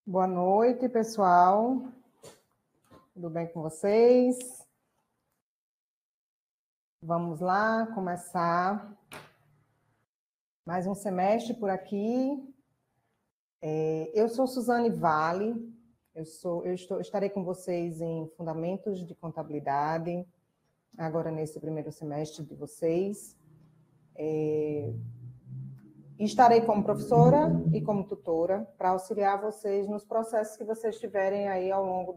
Boa noite, pessoal. Tudo bem com vocês? Vamos lá começar mais um semestre por aqui. Eu sou Suzane Vale, estarei com vocês em Fundamentos de Contabilidade, agora nesse primeiro semestre de vocês. Estarei como professora e como tutora para auxiliar vocês nos processos que vocês tiverem aí ao longo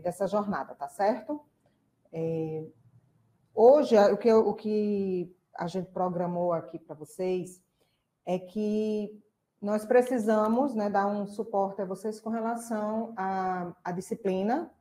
dessa jornada, tá certo? Hoje, o que a gente programou aqui para vocês é que nós precisamos, né, dar um suporte a vocês com relação à disciplina,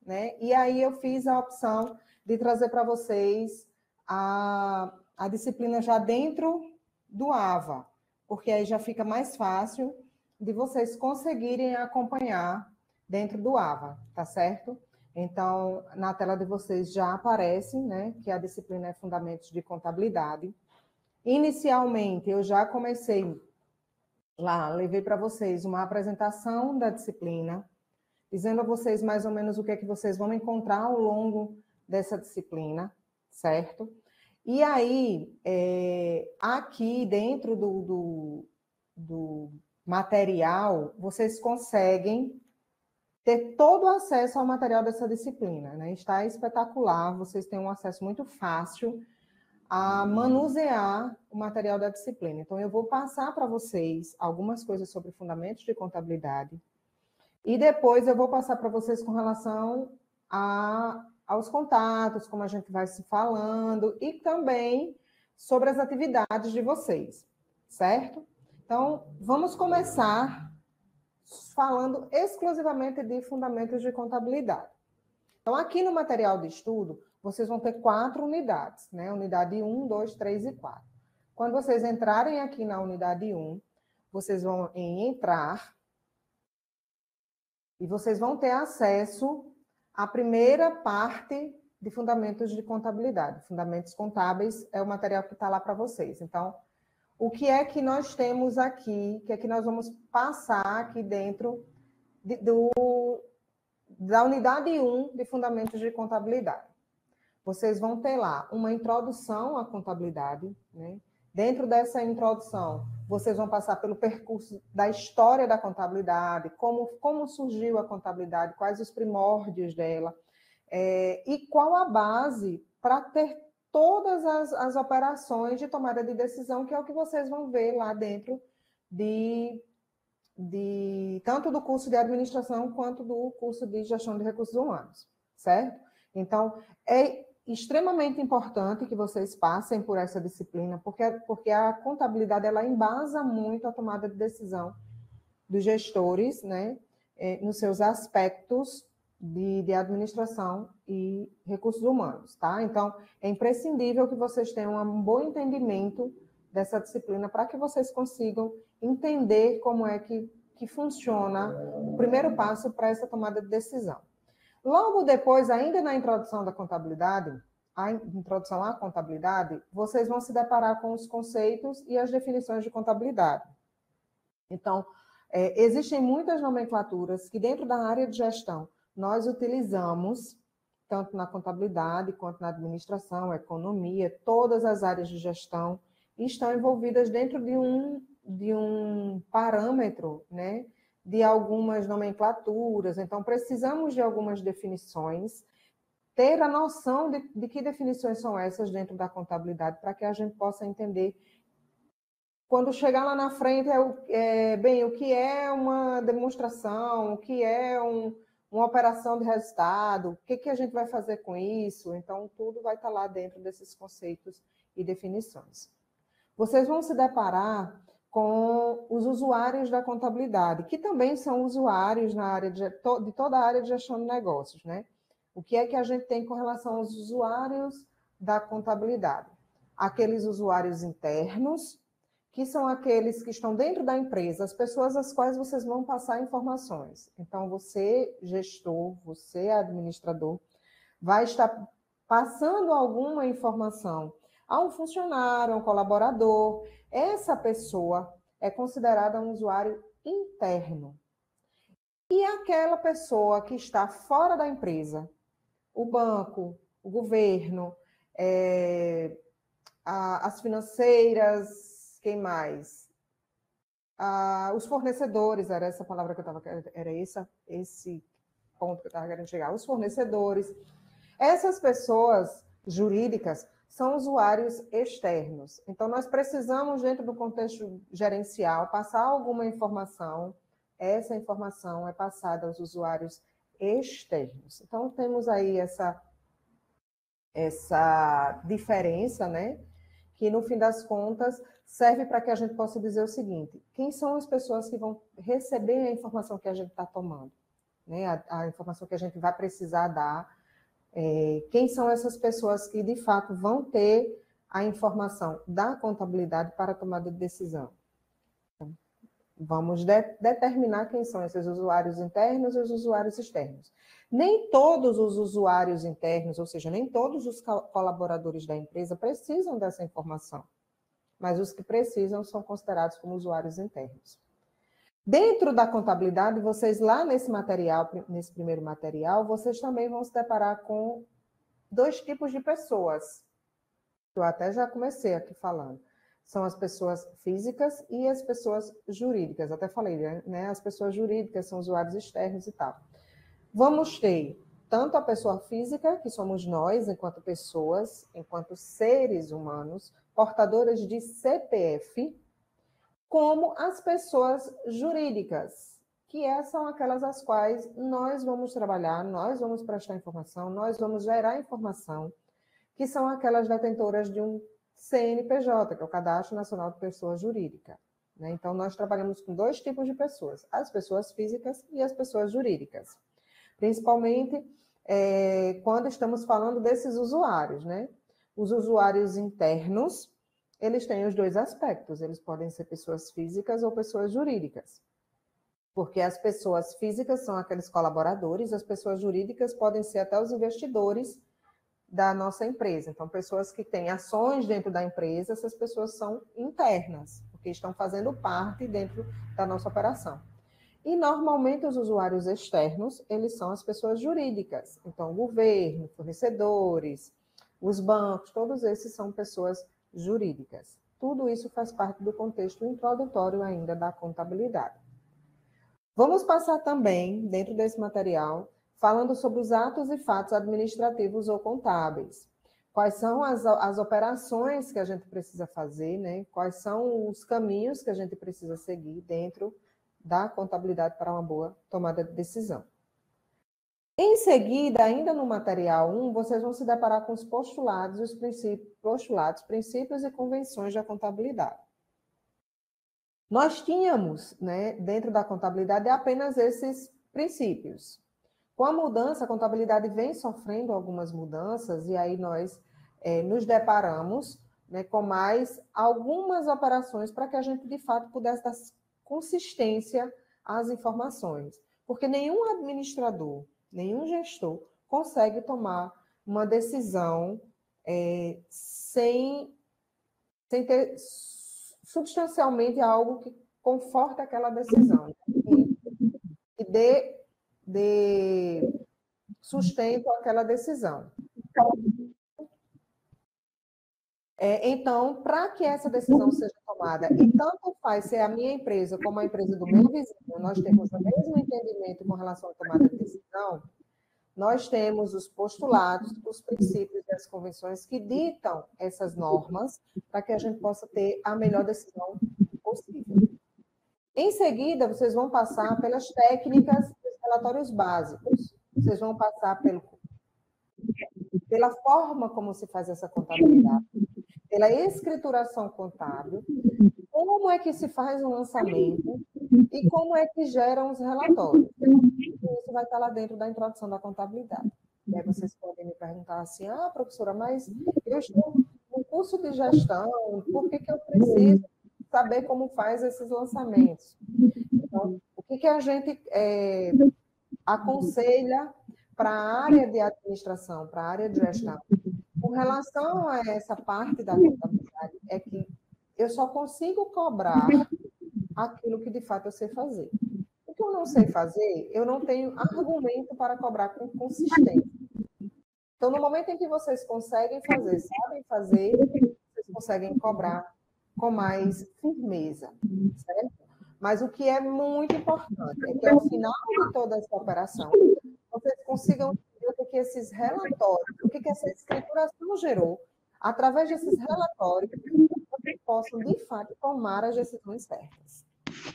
né? E aí eu fiz a opção de trazer para vocês a disciplina já dentro do AVA, porque aí já fica mais fácil de vocês conseguirem acompanhar dentro do AVA, tá certo? Então, na tela de vocês já aparece, né, que a disciplina é Fundamentos de Contabilidade. Inicialmente, eu já comecei lá, levei para vocês uma apresentação da disciplina, dizendo a vocês mais ou menos o que é que vocês vão encontrar ao longo dessa disciplina, certo? E aí, aqui dentro do material, vocês conseguem ter todo o acesso ao material dessa disciplina, né? Está espetacular, vocês têm um acesso muito fácil a manusear o material da disciplina. Então, eu vou passar para vocês algumas coisas sobre fundamentos de contabilidade e depois eu vou passar para vocês com relação aos contatos, como a gente vai se falando e também sobre as atividades de vocês, certo? Então, vamos começar falando exclusivamente de fundamentos de contabilidade. Então, aqui no material de estudo, vocês vão ter 4 unidades, né? Unidade 1, 2, 3 e 4. Quando vocês entrarem aqui na unidade 1, vocês vão em entrar e vocês vão ter acesso à primeira parte de fundamentos de contabilidade. Fundamentos contábeis é o material que está lá para vocês. Então, o que é que nós temos aqui, que é que nós vamos passar aqui dentro da unidade 1 de fundamentos de contabilidade. Vocês vão ter lá uma introdução à contabilidade, né? Dentro dessa introdução, vocês vão passar pelo percurso da história da contabilidade, como surgiu a contabilidade, quais os primórdios dela, e qual a base para ter todas as operações de tomada de decisão, que é o que vocês vão ver lá dentro tanto do curso de administração quanto do curso de gestão de recursos humanos, certo? Então, é extremamente importante que vocês passem por essa disciplina, porque a contabilidade ela embasa muito a tomada de decisão dos gestores, né, nos seus aspectos de administração e recursos humanos, tá? Então, é imprescindível que vocês tenham um bom entendimento dessa disciplina para que vocês consigam entender como é que funciona o primeiro passo para essa tomada de decisão. Logo depois, ainda na introdução da contabilidade, a introdução à contabilidade, vocês vão se deparar com os conceitos e as definições de contabilidade. Então, existem muitas nomenclaturas que dentro da área de gestão nós utilizamos, tanto na contabilidade quanto na administração, economia, todas as áreas de gestão estão envolvidas dentro de um parâmetro, né, de algumas nomenclaturas. Então, precisamos de algumas definições, ter a noção de que definições são essas dentro da contabilidade, para que a gente possa entender. Quando chegar lá na frente, o que é uma demonstração, o que é uma operação de resultado, o que a gente vai fazer com isso. Então, tudo vai estar lá dentro desses conceitos e definições. Vocês vão se deparar com os usuários da contabilidade, que também são usuários na área de toda a área de gestão de negócios, né? O que é que a gente tem com relação aos usuários da contabilidade? Aqueles usuários internos, que são aqueles que estão dentro da empresa, as pessoas às quais vocês vão passar informações. Então, você, gestor, você, administrador, vai estar passando alguma informação a um funcionário, a um colaborador. Essa pessoa, é considerada um usuário interno. E aquela pessoa que está fora da empresa, o banco, o governo, as financeiras, quem mais? Os fornecedores, era essa palavra que eu estava... Era esse ponto que eu estava querendo chegar. Os fornecedores. Essas pessoas jurídicas são usuários externos. Então, nós precisamos, dentro do contexto gerencial, passar alguma informação. Essa informação é passada aos usuários externos. Então, temos aí essa diferença, né? Que, no fim das contas, serve para que a gente possa dizer o seguinte: quem são as pessoas que vão receber a informação que a gente está tomando? Né? A informação que a gente vai precisar dar. Quem são essas pessoas que, de fato, vão ter a informação da contabilidade para a tomada de decisão? Então, vamos determinar quem são esses usuários internos e os usuários externos. Nem todos os usuários internos, ou seja, nem todos os colaboradores da empresa precisam dessa informação, mas os que precisam são considerados como usuários internos. Dentro da contabilidade, vocês lá nesse material, nesse primeiro material, vocês também vão se deparar com dois tipos de pessoas. Eu até já comecei aqui falando. São as pessoas físicas e as pessoas jurídicas. Até falei, né? As pessoas jurídicas são usuários externos e tal. Vamos ter tanto a pessoa física, que somos nós, enquanto pessoas, enquanto seres humanos, portadores de CPF, como as pessoas jurídicas, que são aquelas as quais nós vamos trabalhar, nós vamos prestar informação, nós vamos gerar informação, que são aquelas detentoras de um CNPJ, que é o Cadastro Nacional de Pessoa Jurídica. Né? Então, nós trabalhamos com dois tipos de pessoas, as pessoas físicas e as pessoas jurídicas. Principalmente quando estamos falando desses usuários, né? Os usuários internos, eles têm os dois aspectos, eles podem ser pessoas físicas ou pessoas jurídicas. Porque as pessoas físicas são aqueles colaboradores, as pessoas jurídicas podem ser até os investidores da nossa empresa. Então, pessoas que têm ações dentro da empresa, essas pessoas são internas, porque estão fazendo parte dentro da nossa operação. E, normalmente, os usuários externos, eles são as pessoas jurídicas. Então, o governo, fornecedores, os bancos, todos esses são pessoas jurídicas. Tudo isso faz parte do contexto introdutório ainda da contabilidade. Vamos passar também, dentro desse material, falando sobre os atos e fatos administrativos ou contábeis. Quais são as operações que a gente precisa fazer, né? Quais são os caminhos que a gente precisa seguir dentro da contabilidade para uma boa tomada de decisão. Em seguida, ainda no material 1, vocês vão se deparar com os postulados, princípios e convenções da contabilidade. Nós tínhamos, né, dentro da contabilidade, apenas esses princípios. Com a mudança, a contabilidade vem sofrendo algumas mudanças, e aí nós nos deparamos, né, com mais algumas operações para que a gente, de fato, pudesse dar consistência às informações. Porque nenhum administrador, nenhum gestor consegue tomar uma decisão sem ter substancialmente algo que conforte aquela decisão e dê sustento àquela decisão. Então, para que essa decisão seja tomada, e tanto faz ser a minha empresa como a empresa do meu vizinho, nós temos o mesmo entendimento com relação à tomada de decisão, nós temos os postulados, os princípios e as convenções que ditam essas normas para que a gente possa ter a melhor decisão possível. Em seguida, vocês vão passar pelas técnicas dos relatórios básicos. Vocês vão passar pela forma como se faz essa contabilidade, pela escrituração contábil, como é que se faz um lançamento e como é que geram os relatórios. Isso vai estar lá dentro da introdução da contabilidade. E aí vocês podem me perguntar assim, professora, mas eu estou no curso de gestão, por que eu preciso saber como faz esses lançamentos? Então, o que a gente aconselha para a área de administração, para a área de gestão? Com relação a essa parte da contabilidade, é que eu só consigo cobrar aquilo que de fato eu sei fazer. O que eu não sei fazer, eu não tenho argumento para cobrar com consistência. Então, no momento em que vocês conseguem fazer, sabem fazer, vocês conseguem cobrar com mais firmeza, certo? Mas o que é muito importante é que ao final de toda essa operação, vocês consigam entender o que esses relatórios, o que essa escrituração gerou, através desses relatórios, vocês possam, de fato, tomar as decisões certas.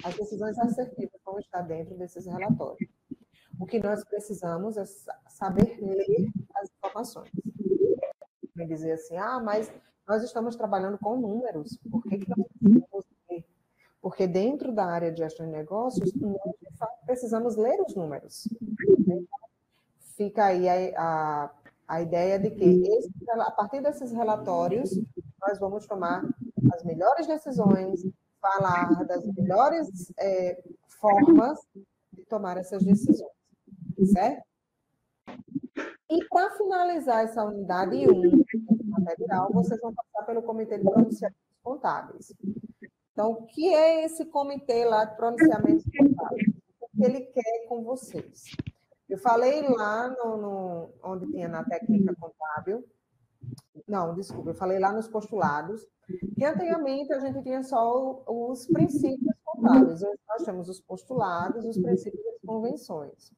As decisões assertivas vão estar dentro desses relatórios. O que nós precisamos é saber ler as informações. Vai dizer assim, mas nós estamos trabalhando com números, por que nós precisamos ler? Porque dentro da área de gestão de negócios, nós, de fato, precisamos ler os números. Fica aí a ideia de que, a partir desses relatórios, nós vamos tomar as melhores decisões, falar das melhores formas de tomar essas decisões, certo? E para finalizar essa unidade 1 material, vocês vão passar pelo Comitê de Pronunciamentos Contábeis. Então, o que é esse comitê lá de pronunciamentos contábeis? O que ele quer com vocês? Eu falei lá onde tinha na técnica contábil, não, desculpa, eu falei lá nos postulados, que anteriormente a gente tinha só os princípios contábeis. Hoje nós temos os postulados, os princípios e as convenções.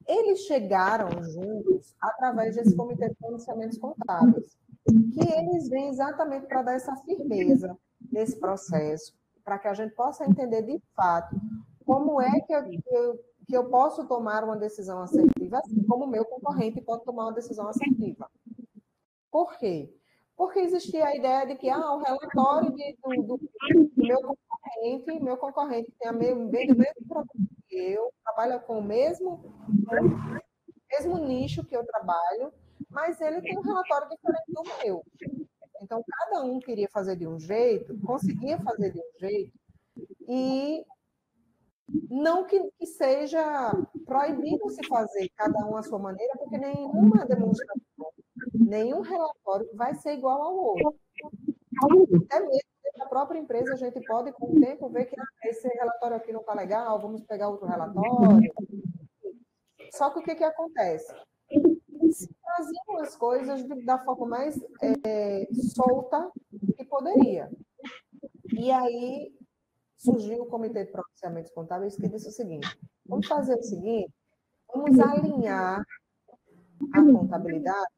Eles chegaram juntos através desse Comitê de Pronunciamentos Contábeis, que eles vêm exatamente para dar essa firmeza nesse processo, para que a gente possa entender de fato como é que eu posso tomar uma decisão assertiva, assim como o meu concorrente pode tomar uma decisão assertiva. Por quê? Porque existia a ideia de que o relatório do meu concorrente tem o mesmo produto que eu, trabalha com o mesmo nicho que eu trabalho, mas ele tem um relatório diferente do meu. Então, cada um queria fazer de um jeito, conseguia fazer de um jeito, e não que seja proibido se fazer cada um à sua maneira, porque nenhuma demonstração, nenhum relatório vai ser igual ao outro. Até mesmo dentro da própria empresa, a gente pode, com o tempo, ver que esse relatório aqui não está legal, vamos pegar outro relatório. Só que o que acontece? Se faziam as coisas da forma mais solta que poderia. E aí surgiu o Comitê de Pronunciamentos Contábeis, que disse o seguinte: vamos fazer o seguinte, vamos alinhar a contabilidade,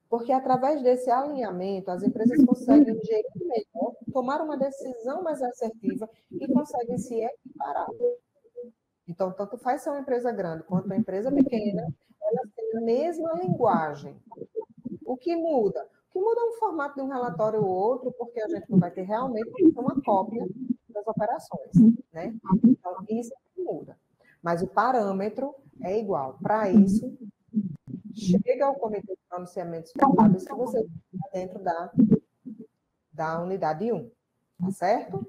porque através desse alinhamento as empresas conseguem gerir melhor, tomar uma decisão mais assertiva e conseguem se equiparar. Então, tanto faz ser uma empresa grande quanto uma empresa pequena, elas têm a mesma linguagem. O que muda? O que muda é um formato de um relatório ou outro, porque a gente não vai ter realmente uma cópia das operações, né? Então, isso é que muda. Mas o parâmetro é igual. Para isso, chega ao Comitê de Pronunciamentos Contábeis que você está dentro da unidade 1. Tá certo?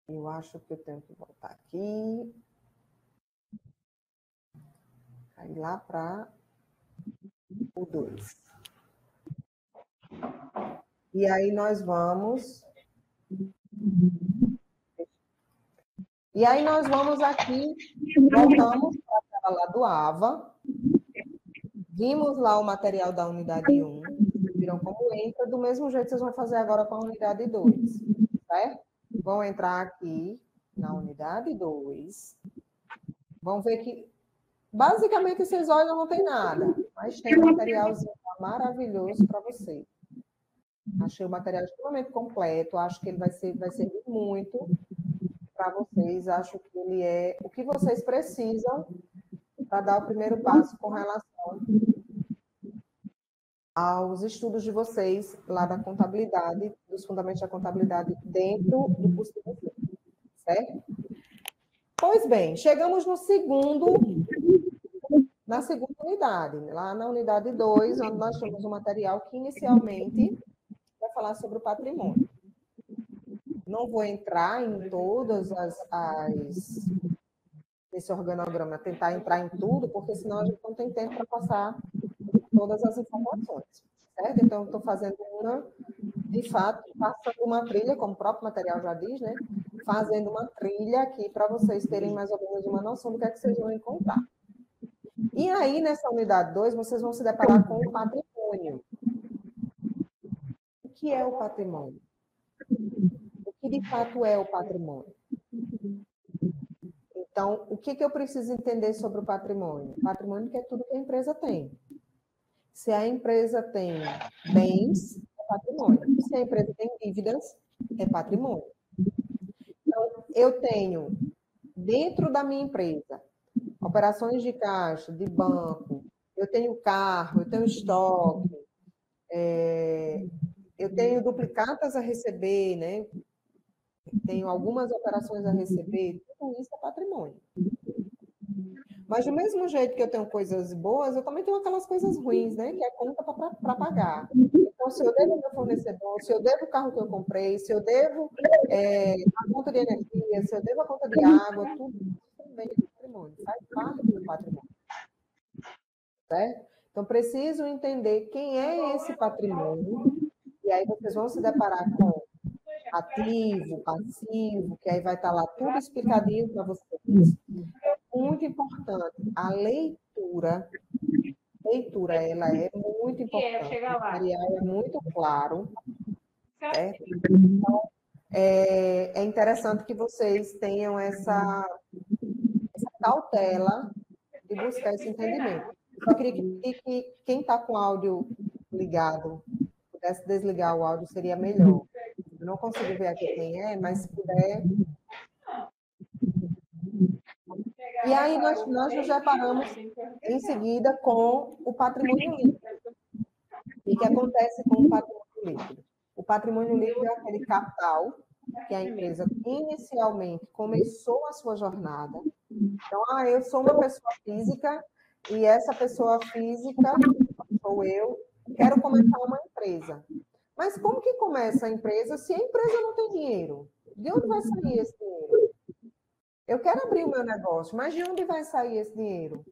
Eu acho que eu tenho que voltar aqui. Aí lá para o 2. E aí nós vamos... E aí nós vamos aqui, voltamos para a tela lá do AVA, vimos lá o material da unidade 1, viram como entra, do mesmo jeito vocês vão fazer agora com a unidade 2, certo? Vão entrar aqui na unidade 2, vão ver que, basicamente, vocês olham, não tem nada, mas tem um materialzinho maravilhoso para vocês. Achei o material extremamente completo, acho que ele vai servir muito para vocês, acho que ele é o que vocês precisam para dar o primeiro passo com relação aos estudos de vocês lá da contabilidade, dos fundamentos da contabilidade dentro do curso de vocês, certo? Pois bem, chegamos na segunda unidade, lá na unidade 2, onde nós temos um material que inicialmente vai falar sobre o patrimônio. Não vou entrar em todas esse organograma, tentar entrar em tudo, porque senão a gente não tem tempo para passar todas as informações, certo? Então, estou fazendo de fato, passando uma trilha, como o próprio material já diz, né? Fazendo uma trilha aqui para vocês terem mais ou menos uma noção do que é que vocês vão encontrar. E aí, nessa unidade 2, vocês vão se deparar com o patrimônio. O que é o patrimônio? O que de fato é o patrimônio? Então, o que eu preciso entender sobre o patrimônio? O patrimônio é tudo que a empresa tem. Se a empresa tem bens, é patrimônio. Se a empresa tem dívidas, é patrimônio. Então, eu tenho, dentro da minha empresa, operações de caixa, de banco, eu tenho carro, eu tenho estoque, eu tenho duplicatas a receber, né? Tenho algumas operações a receber, tudo isso é patrimônio. Mas do mesmo jeito que eu tenho coisas boas, eu também tenho aquelas coisas ruins, né? Que é conta para pagar. Então, se eu devo meu fornecedor, se eu devo o carro que eu comprei, se eu devo a conta de energia, se eu devo a conta de água, tudo isso também é patrimônio, faz parte do patrimônio. Certo? Então, preciso entender quem é esse patrimônio, e aí vocês vão se deparar com ativo, passivo, que aí vai estar lá tudo explicadinho para vocês. É muito importante. A leitura, ela é muito importante. O material é muito claro, certo? Então, é interessante que vocês tenham essa cautela de buscar esse entendimento. Só queria que quem está com o áudio ligado pudesse desligar o áudio, seria melhor. Eu não consigo ver aqui quem é, mas se puder. E aí nós nos deparamos em seguida com o patrimônio líquido. E o que acontece com o patrimônio líquido? O patrimônio líquido é aquele capital que a empresa inicialmente começou a sua jornada. Então, eu sou uma pessoa física e essa pessoa física, sou eu, quero começar uma empresa. Mas como que começa a empresa se a empresa não tem dinheiro? De onde vai sair esse dinheiro? Eu quero abrir o meu negócio, mas de onde vai sair esse dinheiro?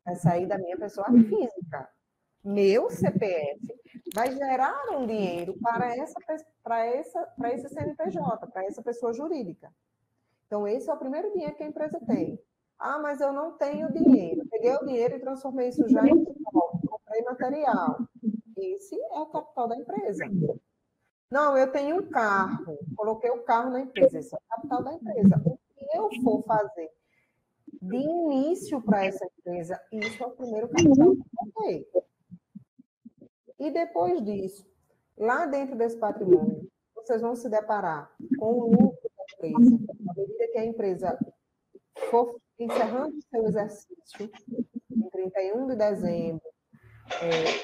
Vai sair da minha pessoa física. Meu CPF vai gerar um dinheiro para esse CNPJ, para essa pessoa jurídica. Então, esse é o primeiro dinheiro que a empresa tem. Ah, mas eu não tenho dinheiro. Peguei o dinheiro e transformei isso já em estoque, comprei material. Esse é o capital da empresa. Não, eu tenho um carro, coloquei o carro na empresa, esse é o capital da empresa. O que eu for fazer de início para essa empresa, isso é o primeiro capital que eu coloquei. E depois disso, lá dentro desse patrimônio, vocês vão se deparar com o lucro da empresa. À medida que a empresa for encerrando o seu exercício, em 31 de dezembro,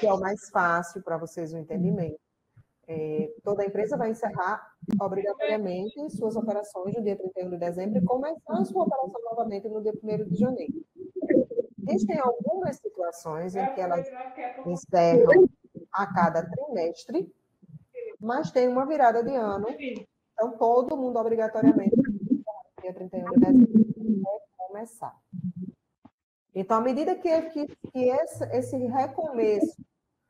que é o mais fácil para vocês o entendimento, toda a empresa vai encerrar obrigatoriamente suas operações no dia 31 de dezembro e começar a sua operação novamente no dia 1º de janeiro. Existem algumas situações em que elas encerram a cada trimestre, mas tem uma virada de ano, então todo mundo obrigatoriamente no dia 31 de dezembro vai começar. Então, à medida que esse recomeço,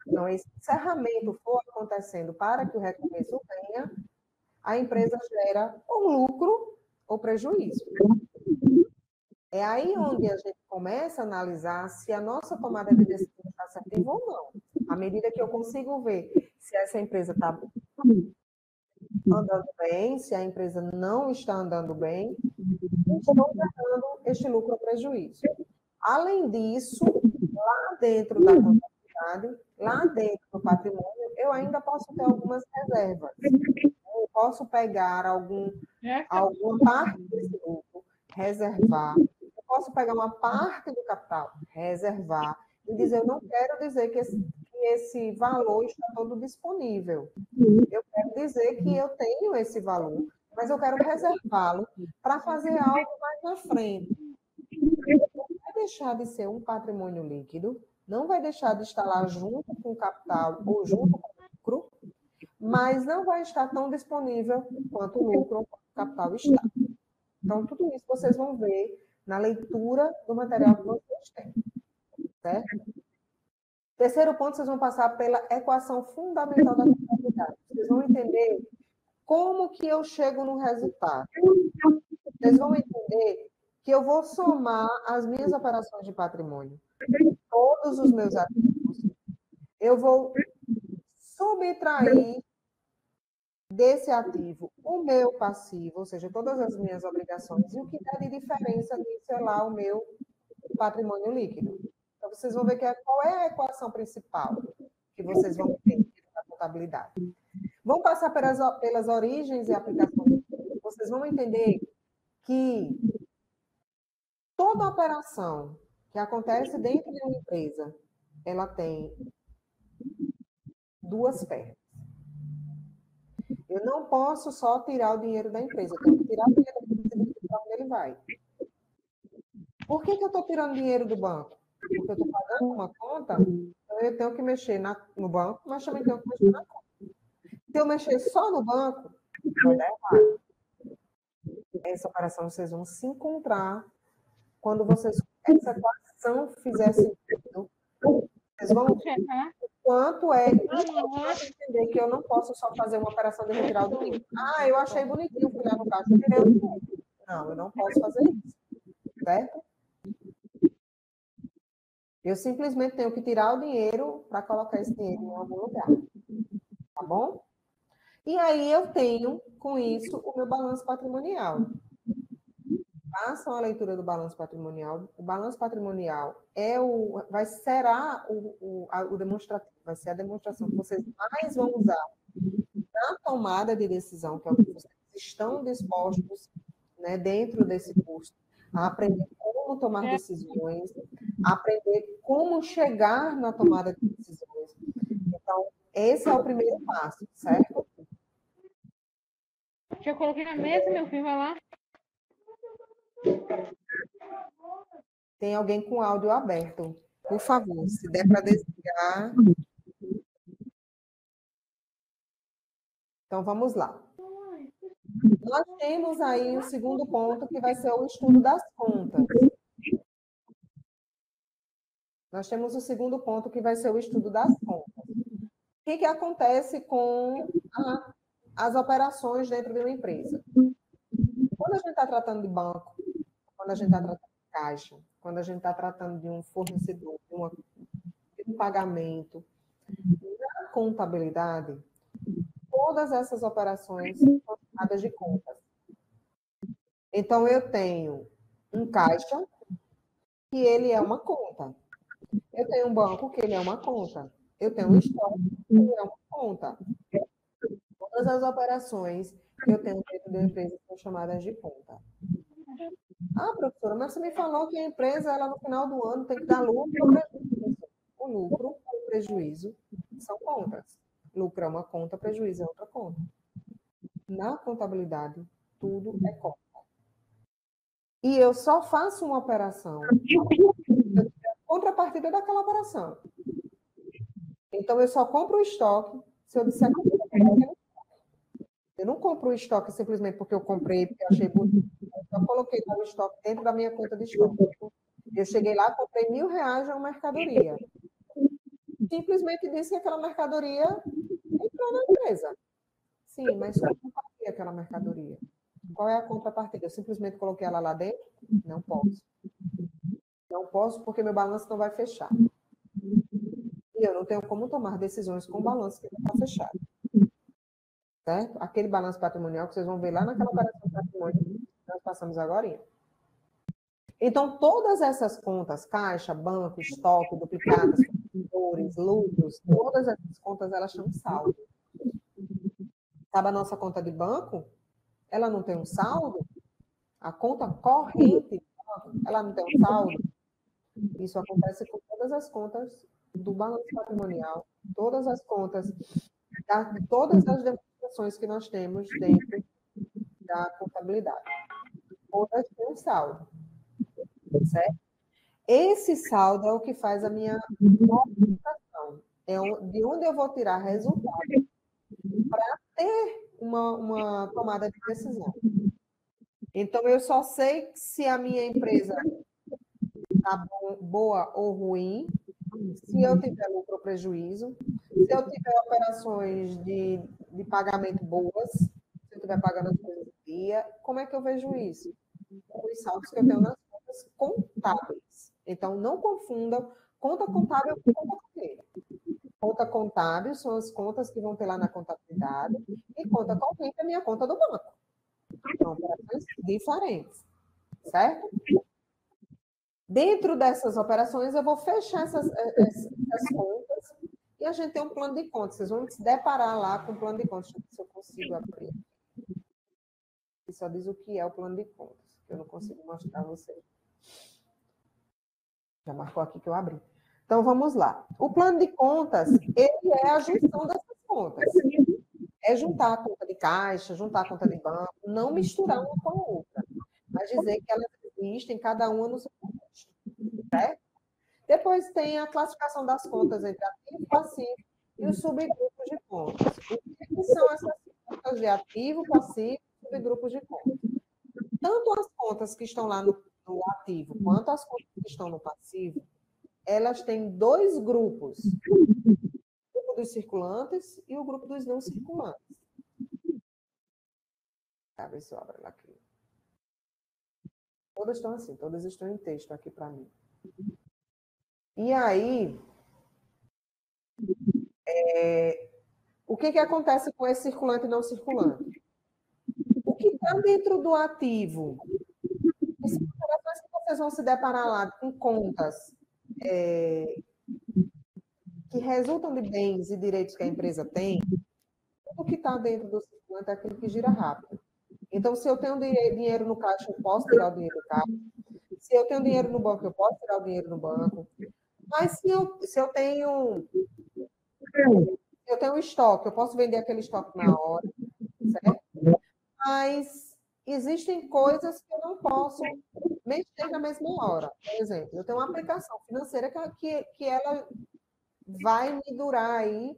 não, esse encerramento for acontecendo para que o recomeço venha, a empresa gera ou lucro ou prejuízo. É aí onde a gente começa a analisar se a nossa tomada de decisão está assertiva ou não. À medida que eu consigo ver se essa empresa está andando bem, se a empresa não está andando bem, estou gerando este lucro ou prejuízo. Além disso, lá dentro da contabilidade, lá dentro do patrimônio, eu ainda posso ter algumas reservas. Eu posso pegar alguma parte desse lucro, reservar. Eu posso pegar uma parte do capital, reservar, e dizer, eu não quero dizer que esse valor está todo disponível. Eu quero dizer que eu tenho esse valor, mas eu quero reservá-lo para fazer algo mais na frente. Não vai deixar de ser um patrimônio líquido, não vai deixar de estar lá junto com o capital ou junto com o lucro, mas não vai estar tão disponível quanto o lucro ou quanto o capital está. Então, tudo isso vocês vão ver na leitura do material que vocês têm, certo? Terceiro ponto, vocês vão passar pela equação fundamental da contabilidade. Vocês vão entender como que eu chego no resultado. Vocês vão entender que eu vou somar as minhas operações de patrimônio, todos os meus ativos, eu vou subtrair desse ativo o meu passivo, ou seja, todas as minhas obrigações, e o que dá de diferença nisso é lá o meu patrimônio líquido. Então, vocês vão ver qual é a equação principal que vocês vão ter na contabilidade. Vão passar pelas origens e aplicações. Vocês vão entender que toda operação que acontece dentro de uma empresa, ela tem duas pernas. Eu não posso só tirar o dinheiro da empresa, eu tenho que tirar o dinheiro da empresa e ver para onde ele vai. Por que eu estou tirando dinheiro do banco? Porque eu estou pagando uma conta, então eu tenho que mexer no banco, mas também tenho que mexer na conta. Se eu mexer só no banco, vai dar errado. Essa operação vocês vão se encontrar quando essa equação fizer sentido. Vocês vão ver o quanto é importante entender que eu não posso só fazer uma operação de retirar o dinheiro. Ah, eu achei bonitinho, fui lá no caixa e tirei o dinheiro. Não, eu não posso fazer isso. Certo? Eu simplesmente tenho que tirar o dinheiro para colocar esse dinheiro em algum lugar. Tá bom? E aí eu tenho, com isso, o meu balanço patrimonial. Façam a leitura do balanço patrimonial. O balanço patrimonial será o demonstrativo, vai ser a demonstração que vocês mais vão usar na tomada de decisão, que é o que vocês estão dispostos, né, dentro desse curso, a aprender como tomar decisões, a aprender como chegar na tomada de decisões. Então, esse é o primeiro passo, certo? Já coloquei na mesa, meu filho, vai lá. Tem alguém com áudio aberto. Por favor, se der para desligar. Então, vamos lá. Nós temos aí o segundo ponto, que vai ser o estudo das contas. Nós temos o segundo ponto, que vai ser o estudo das contas. O que acontece com as operações dentro de uma empresa? Quando a gente está tratando de banco, quando a gente está tratando de caixa, quando a gente está tratando de um fornecedor, de um pagamento, na contabilidade, todas essas operações são chamadas de contas. Então, eu tenho um caixa, que ele é uma conta. Eu tenho um banco, que ele é uma conta. Eu tenho um estoque, que ele é uma conta. Todas as operações que eu tenho dentro da empresa são chamadas de conta. Ah, professora, mas você me falou que a empresa, ela, no final do ano, tem que dar lucro ou prejuízo. O lucro e o prejuízo são contas. Lucro é uma conta, prejuízo é outra conta. Na contabilidade, tudo é conta. E eu só faço uma operação contrapartida daquela operação. Então, eu só compro o estoque se eu disser que eu vou comprar aquele estoque. Eu não compro o estoque simplesmente porque eu comprei, porque eu achei bonito. Eu só coloquei o estoque dentro da minha conta de estoque. Eu cheguei lá, comprei R$1.000 de uma mercadoria. Simplesmente disse que aquela mercadoria entrou na empresa. Sim, mas como eu paguei aquela mercadoria? Qual é a contrapartida? Eu simplesmente coloquei ela lá dentro? Não posso. Não posso porque meu balanço não vai fechar. E eu não tenho como tomar decisões com o balanço que não está fechado. Certo? Aquele balanço patrimonial que vocês vão ver lá naquela operação de patrimônio que nós passamos agora. Então, todas essas contas, caixa, banco, estoque, duplicadas, fornecedores, lucros, todas essas contas, elas são saldo. Sabe a nossa conta de banco? Ela não tem um saldo? A conta corrente, ela não tem um saldo? Isso acontece com todas as contas do balanço patrimonial, todas as contas, todas as demonstrações que nós temos dentro da contabilidade. Todas têm um saldo, certo? Esse saldo é o que faz a minha movimentação. É de onde eu vou tirar resultado para ter uma tomada de decisão. Então, eu só sei se a minha empresa está boa ou ruim se eu tiver lucro ou prejuízo, se eu tiver operações de pagamento boas, se eu estiver pagando as coisas em dia, como é que eu vejo isso? Os saldos que eu tenho nas contas contábeis. Então, não confunda conta contábil com conta corrente. Conta contábil são as contas que vão ter lá na contabilidade e conta corrente é a minha conta do banco. São operações diferentes, certo? Dentro dessas operações, eu vou fechar essas contas e a gente tem um plano de contas. Vocês vão se deparar lá com o plano de contas. Deixa eu ver se eu consigo abrir. E só diz o que é o plano de contas, que eu não consigo mostrar a vocês. Já marcou aqui que eu abri. Então, vamos lá. O plano de contas, ele é a junção dessas contas. É juntar a conta de caixa, juntar a conta de banco, não misturar uma com a outra, mas dizer que elas existem, cada uma no seu contexto. Certo? Depois tem a classificação das contas entre ativo e passivo e os subgrupos de contas. O que são essas contas de ativo, passivo e subgrupos de contas? Tanto as contas que estão lá no ativo quanto as contas que estão no passivo, elas têm dois grupos. O grupo dos circulantes e o grupo dos não circulantes. Deixa eu ver se eu abro ela aqui. Todas estão assim, todas estão em texto aqui para mim. E aí, o que acontece com esse circulante e não circulante? O que está dentro do ativo, as operações que vocês vão se deparar lá com contas que resultam de bens e direitos que a empresa tem, o que está dentro do circulante é aquilo que gira rápido. Então, se eu tenho dinheiro no caixa, eu posso tirar o dinheiro do caixa. Se eu tenho dinheiro no banco, eu posso tirar o dinheiro no banco. Mas se eu tenho estoque, eu posso vender aquele estoque na hora, certo? Mas existem coisas que eu não posso mexer na mesma hora. Por exemplo, eu tenho uma aplicação financeira que ela vai me durar aí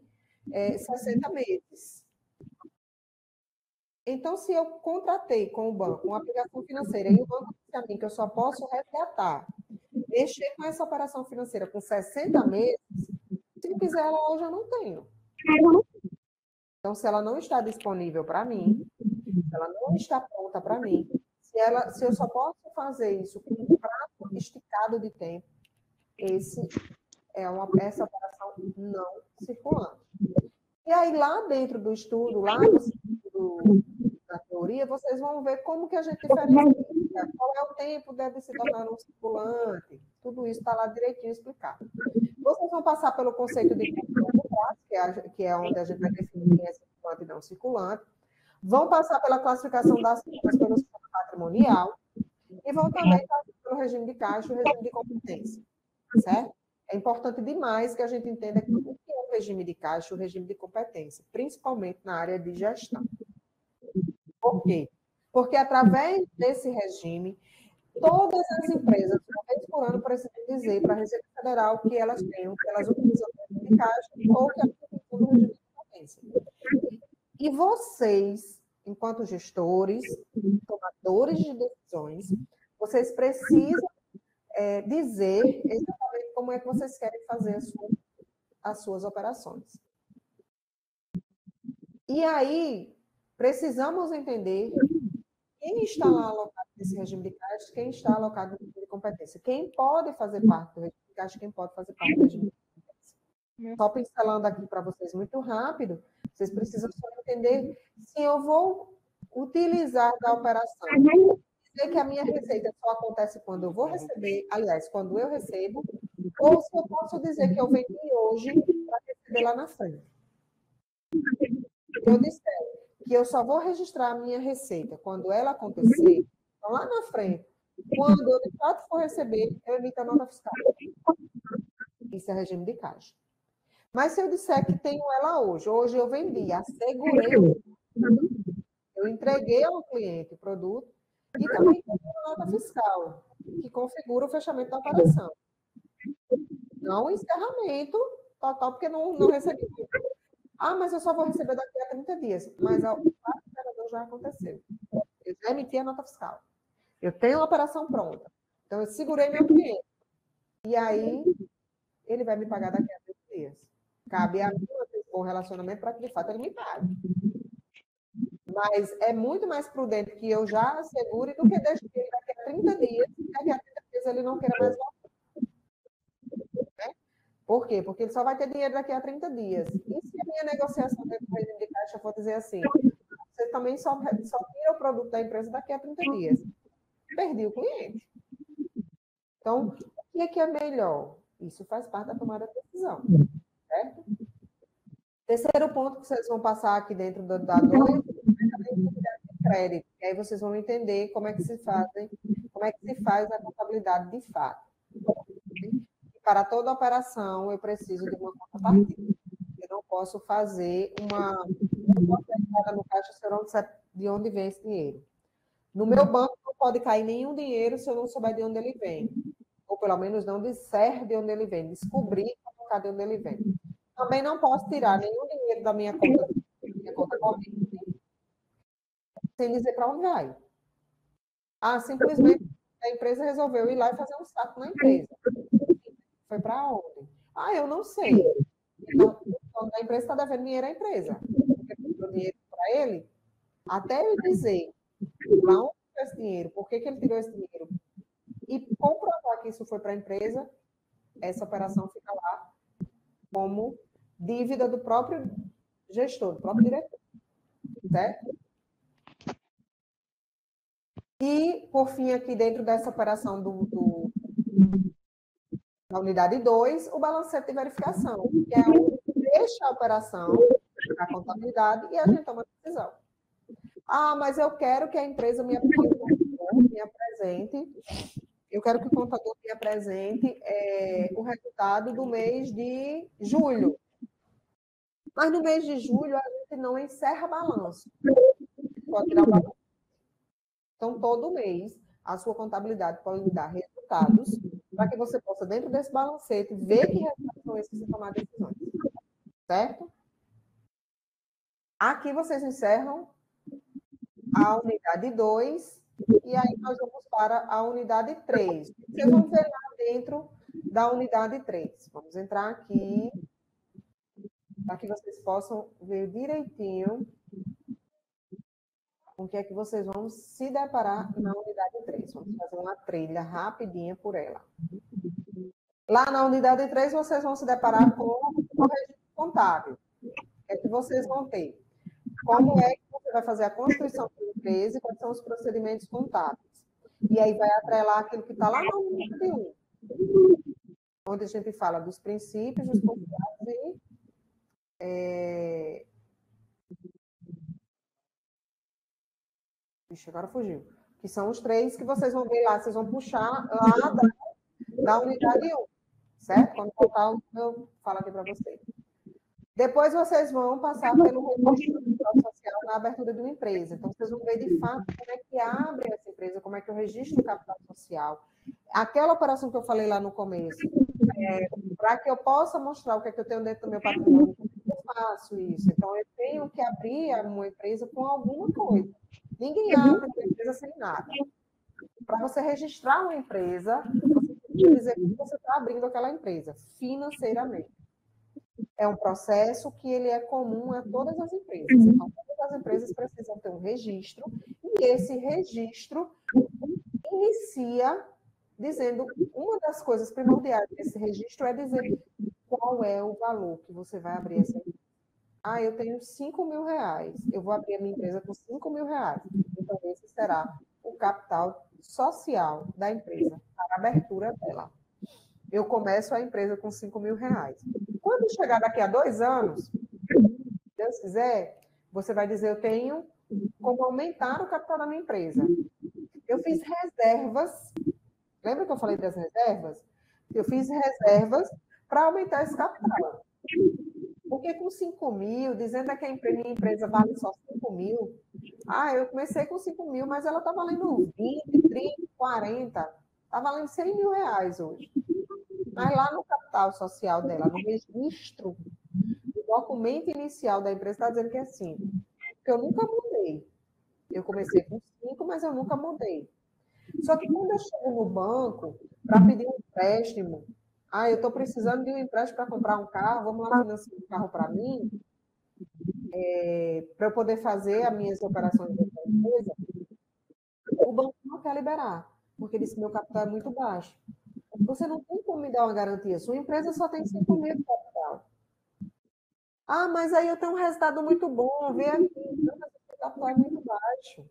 60 meses. Então, se eu contratei com o banco uma aplicação financeira e o banco disse a mim que eu só posso resgatar, mexer com essa operação financeira com 60 meses, se eu quiser ela hoje, eu não tenho. Então, se ela não está disponível para mim, se ela não está pronta para mim, se eu só posso fazer isso com um prazo esticado de tempo, essa operação não circulante. E aí, lá dentro do estudo, lá na teoria, vocês vão ver como que a gente diferencia, qual é o tempo de se tornar um circulante, tudo isso está lá direitinho explicado. Vocês vão passar pelo conceito de curto prazo, que é onde a gente vai definir quem é circulante e não circulante, vão passar pela classificação das contas pelo sistema patrimonial e vão também passar pelo regime de caixa e o regime de competência, certo? É importante demais que a gente entenda o que é o regime de caixa e o regime de competência, principalmente na área de gestão. Por quê? Porque através desse regime, todas as empresas, uma vez por ano, precisam dizer para a Receita Federal que elas têm, que elas utilizam o regime de caixa ou que elas utilizam o regime de competência. E vocês, enquanto gestores, tomadores de decisões, vocês precisam dizer exatamente como é que vocês querem fazer as suas operações. E aí, precisamos entender quem está lá alocado nesse regime de caixa, quem está alocado no regime de competência. Quem pode fazer parte do regime de caixa, quem pode fazer parte do regime de competência. Só pincelando aqui para vocês muito rápido, vocês precisam só entender se eu vou utilizar da operação. Dizer que a minha receita só acontece quando eu vou receber, aliás, quando eu recebo, ou se eu posso dizer que eu vendi hoje para receber lá na frente. Eu disser que eu só vou registrar a minha receita quando ela acontecer, então lá na frente, quando eu de fato for receber, eu emito a nota fiscal. Isso é regime de caixa. Mas se eu disser que tenho ela hoje eu vendi, assegurei, eu entreguei ao cliente o produto e também tenho a nota fiscal, que configura o fechamento da operação. Não o encerramento total, porque não recebi. Mas eu só vou receber daqui a 30 dias. Mas o fato operador já aconteceu. Eu já emiti a nota fiscal. Eu tenho a operação pronta. Então, eu segurei meu cliente. E aí, ele vai me pagar daqui a 30 dias. Cabe a mim manter um bom relacionamento para que, de fato, ele me pague. Mas é muito mais prudente que eu já assegure do que deixe ele daqui a 30 dias, e daqui a 30 dias ele não queira mais voltar. Né? Por quê? Porque ele só vai ter dinheiro daqui a 30 dias. E se a minha negociação dentro do regime de caixa for dizer assim, você também só tira o produto da empresa daqui a 30 dias. Perdi o cliente. Então, o que é melhor? Isso faz parte da tomada de decisão. Certo? Terceiro ponto que vocês vão passar aqui dentro da 2 é a contabilidade de crédito. E aí vocês vão entender como é que se faz a contabilidade de fato. E para toda operação, eu preciso de uma contrapartida. Eu não posso fazer no caixa se eu não disser de onde vem esse dinheiro. No meu banco não pode cair nenhum dinheiro se eu não souber de onde ele vem. Ou pelo menos não disser de onde ele vem, descobrir de onde ele vem. Também não posso tirar nenhum dinheiro da minha conta corrente sem dizer para onde vai. Simplesmente a empresa resolveu ir lá e fazer um saco na empresa. Foi para onde? Eu não sei. Então, o dono da empresa está devendo dinheiro à empresa. Porque tirou dinheiro para ele, até ele dizer para onde foi esse dinheiro, por que ele tirou esse dinheiro, e comprovar que isso foi para a empresa, essa operação fica lá como dívida do próprio gestor, do próprio diretor. Certo? E, por fim, aqui dentro dessa operação da unidade 2, o balancete de verificação, que é onde deixa a operação, a contabilidade, e a gente toma a decisão. Mas eu quero que a empresa me apresente, eu quero que o contador me apresente o resultado do mês de julho. Mas no mês de julho, a gente não encerra balanço. Pode tirar o balanço. Então, todo mês, a sua contabilidade pode lhe dar resultados para que você possa, dentro desse balancete, ver que resultados são esses e tomar decisões. Certo? Aqui vocês encerram a unidade 2 e aí nós vamos para a unidade 3. Vocês vão ver lá dentro da unidade 3. Vamos entrar aqui para que vocês possam ver direitinho com o que é que vocês vão se deparar na unidade 3. Vamos fazer uma trilha rapidinha por ela. Lá na unidade 3, vocês vão se deparar com o registro contábil. O que é que vocês vão ter? Como é que você vai fazer a constituição da empresa e quais são os procedimentos contábeis? E aí vai atrelar aquilo que está lá na unidade 1, onde a gente fala dos princípios, dos contábeis e... Ixi, agora fugiu. Que são os 3 que vocês vão ver lá, vocês vão puxar lá da unidade 1, certo? Quando faltar, eu falo aqui para vocês. Depois vocês vão passar pelo registro social na abertura de uma empresa. Então, vocês vão ver de fato como é que abre essa empresa, como é que eu registro o capital social. Aquela operação que eu falei lá no começo, para que eu possa mostrar o que é que eu tenho dentro do meu patrimônio, como eu faço isso? Então, eu tenho que abrir uma empresa com alguma coisa. Ninguém abre uma empresa sem nada. Para você registrar uma empresa, você tem que dizer que você está abrindo aquela empresa, financeiramente. É um processo que ele é comum a todas as empresas. Então, todas as empresas precisam ter um registro, e esse registro inicia dizendo, uma das coisas primordiais desse registro é dizer qual é o valor que você vai abrir essa empresa. Eu tenho 5 mil reais, eu vou abrir a minha empresa com 5 mil reais. Então, esse será o capital social da empresa, para a abertura dela. Eu começo a empresa com 5 mil reais. Quando chegar daqui a 2 anos, se Deus quiser, você vai dizer, eu tenho como aumentar o capital da minha empresa. Eu fiz reservas, lembra que eu falei das reservas? Eu fiz reservas para aumentar esse capital. Porque com 5 mil, dizendo que a minha empresa vale só 5 mil, eu comecei com 5 mil, mas ela está valendo 20, 30, 40, está valendo 100 mil reais hoje. Mas lá no capital social dela, no registro, o documento inicial da empresa está dizendo que é 5. Porque eu nunca mudei. Eu comecei com 5, mas eu nunca mudei. Só que quando eu chego no banco para pedir um empréstimo, Ah, eu estou precisando de um empréstimo para comprar um carro, vamos lá financiar um carro para mim, para eu poder fazer as minhas operações dentro da empresa. O banco não quer liberar, porque disse que meu capital é muito baixo. Você não tem como me dar uma garantia. Sua empresa só tem 5 mil de capital. Ah, mas aí eu tenho um resultado muito bom, vê aqui, o capital é muito baixo.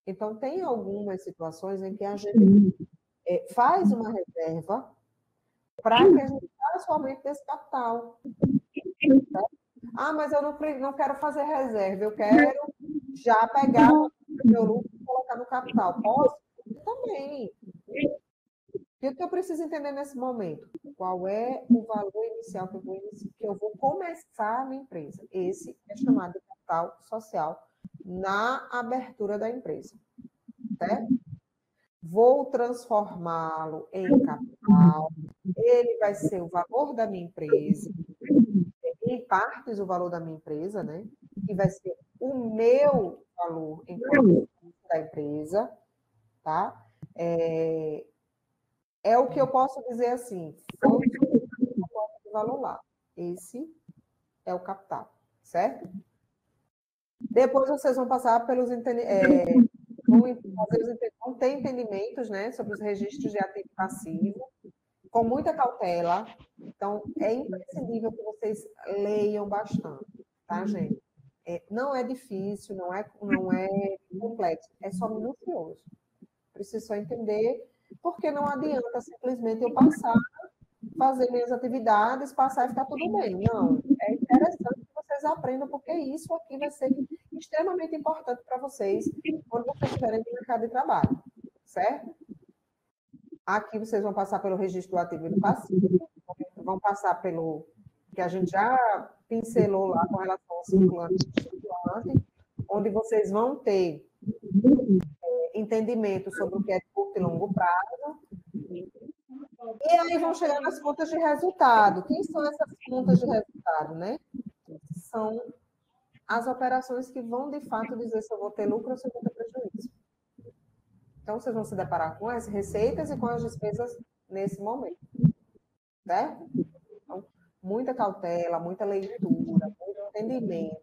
Então, tem algumas situações em que a gente faz uma reserva para que a gente faça o aumento desse capital. Tá? Ah, mas eu não quero fazer reserva, eu quero já pegar o meu lucro e colocar no capital. Posso? Também. E o que eu preciso entender nesse momento? Qual é o valor inicial que eu vou começar a minha empresa? Esse é chamado de capital social na abertura da empresa. Certo? Vou transformá-lo em capital. Ele vai ser o valor da minha empresa, em partes o valor da minha empresa, né? Que vai ser o meu valor enquanto da empresa, tá? É o que eu posso dizer assim, foi o valor lá. Esse é o capital, certo? Depois vocês vão passar pelos vão ter entendimentos, né, sobre os registros de ativo e passivo, com muita cautela. Então, é imprescindível que vocês leiam bastante, tá, gente? Não é difícil, não é complexo, é só minucioso. Preciso só entender, porque não adianta simplesmente eu passar, fazer minhas atividades, passar e ficar tudo bem. Não, é interessante que vocês aprendam, porque isso aqui vai ser extremamente importante para vocês quando vocês estiverem no mercado de trabalho, certo? Aqui vocês vão passar pelo registro do ativo e do passivo, vão passar pelo que a gente já pincelou lá com relação ao circulante e circulante, onde vocês vão ter entendimento sobre o que é de curto e longo prazo. E aí vão chegar nas contas de resultado. Quem são essas contas de resultado, né? São as operações que vão, de fato, dizer se eu vou ter lucro ou se eu vou ter prejuízo. Então, vocês vão se deparar com as receitas e com as despesas nesse momento. Certo? Então, muita cautela, muita leitura, muito entendimento.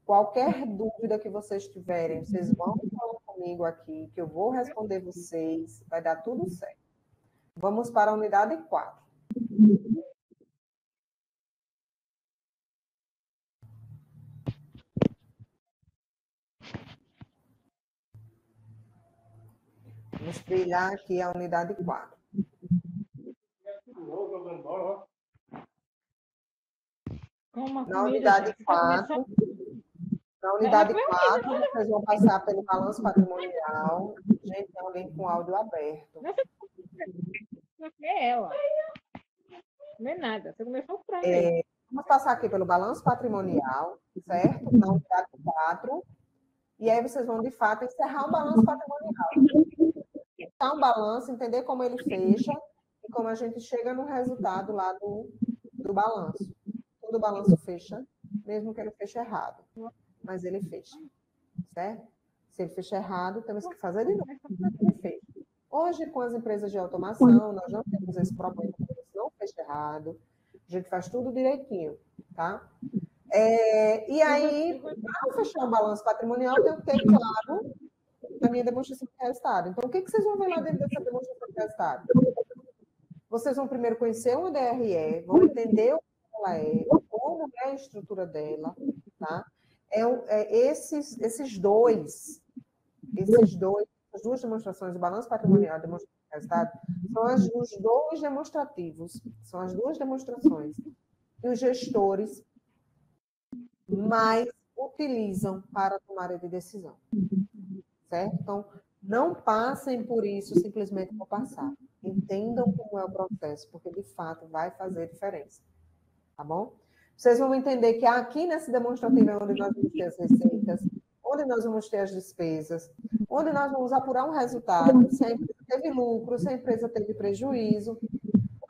Qualquer dúvida que vocês tiverem, vocês vão falar comigo aqui, que eu vou responder vocês, vai dar tudo certo. Vamos para a unidade 4. Vamos trilhar aqui a unidade 4. Na unidade 4, vocês vão passar pelo balanço patrimonial. Gente, tem alguém com áudio aberto. Não é ela. Não é nada. Você começou a aí. Vamos passar aqui pelo balanço patrimonial, certo? Na unidade 4. E aí vocês vão, de fato, encerrar o balanço patrimonial. Encerrar um balanço, entender como ele fecha e como a gente chega no resultado lá do balanço. Todo balanço fecha, mesmo que ele feche errado. Mas ele fecha, certo? Se ele fecha errado, temos que fazer de novo. Ele fecha. Hoje, com as empresas de automação, nós não temos esse problema, porque não fecha errado. A gente faz tudo direitinho, tá? E aí, para fechar o balanço patrimonial, eu tenho que ter, claro, a minha demonstração de resultado. Então, o que vocês vão ver lá dentro dessa demonstração de resultado? Vocês vão primeiro conhecer uma DRE, vão entender o que ela é, como é a estrutura dela, tá? Essas duas demonstrações, o balanço patrimonial e a demonstração de resultado, são os dois demonstrativos, são as duas demonstrações que os gestores mais utilizam para tomar de decisão, certo? Então, não passem por isso simplesmente por passar. Entendam como é o processo, porque, de fato, vai fazer diferença, tá bom? Vocês vão entender que aqui nesse demonstrativo é onde nós vamos ter as receitas, onde nós vamos ter as despesas, onde nós vamos apurar um resultado, se a empresa teve lucro, se a empresa teve prejuízo.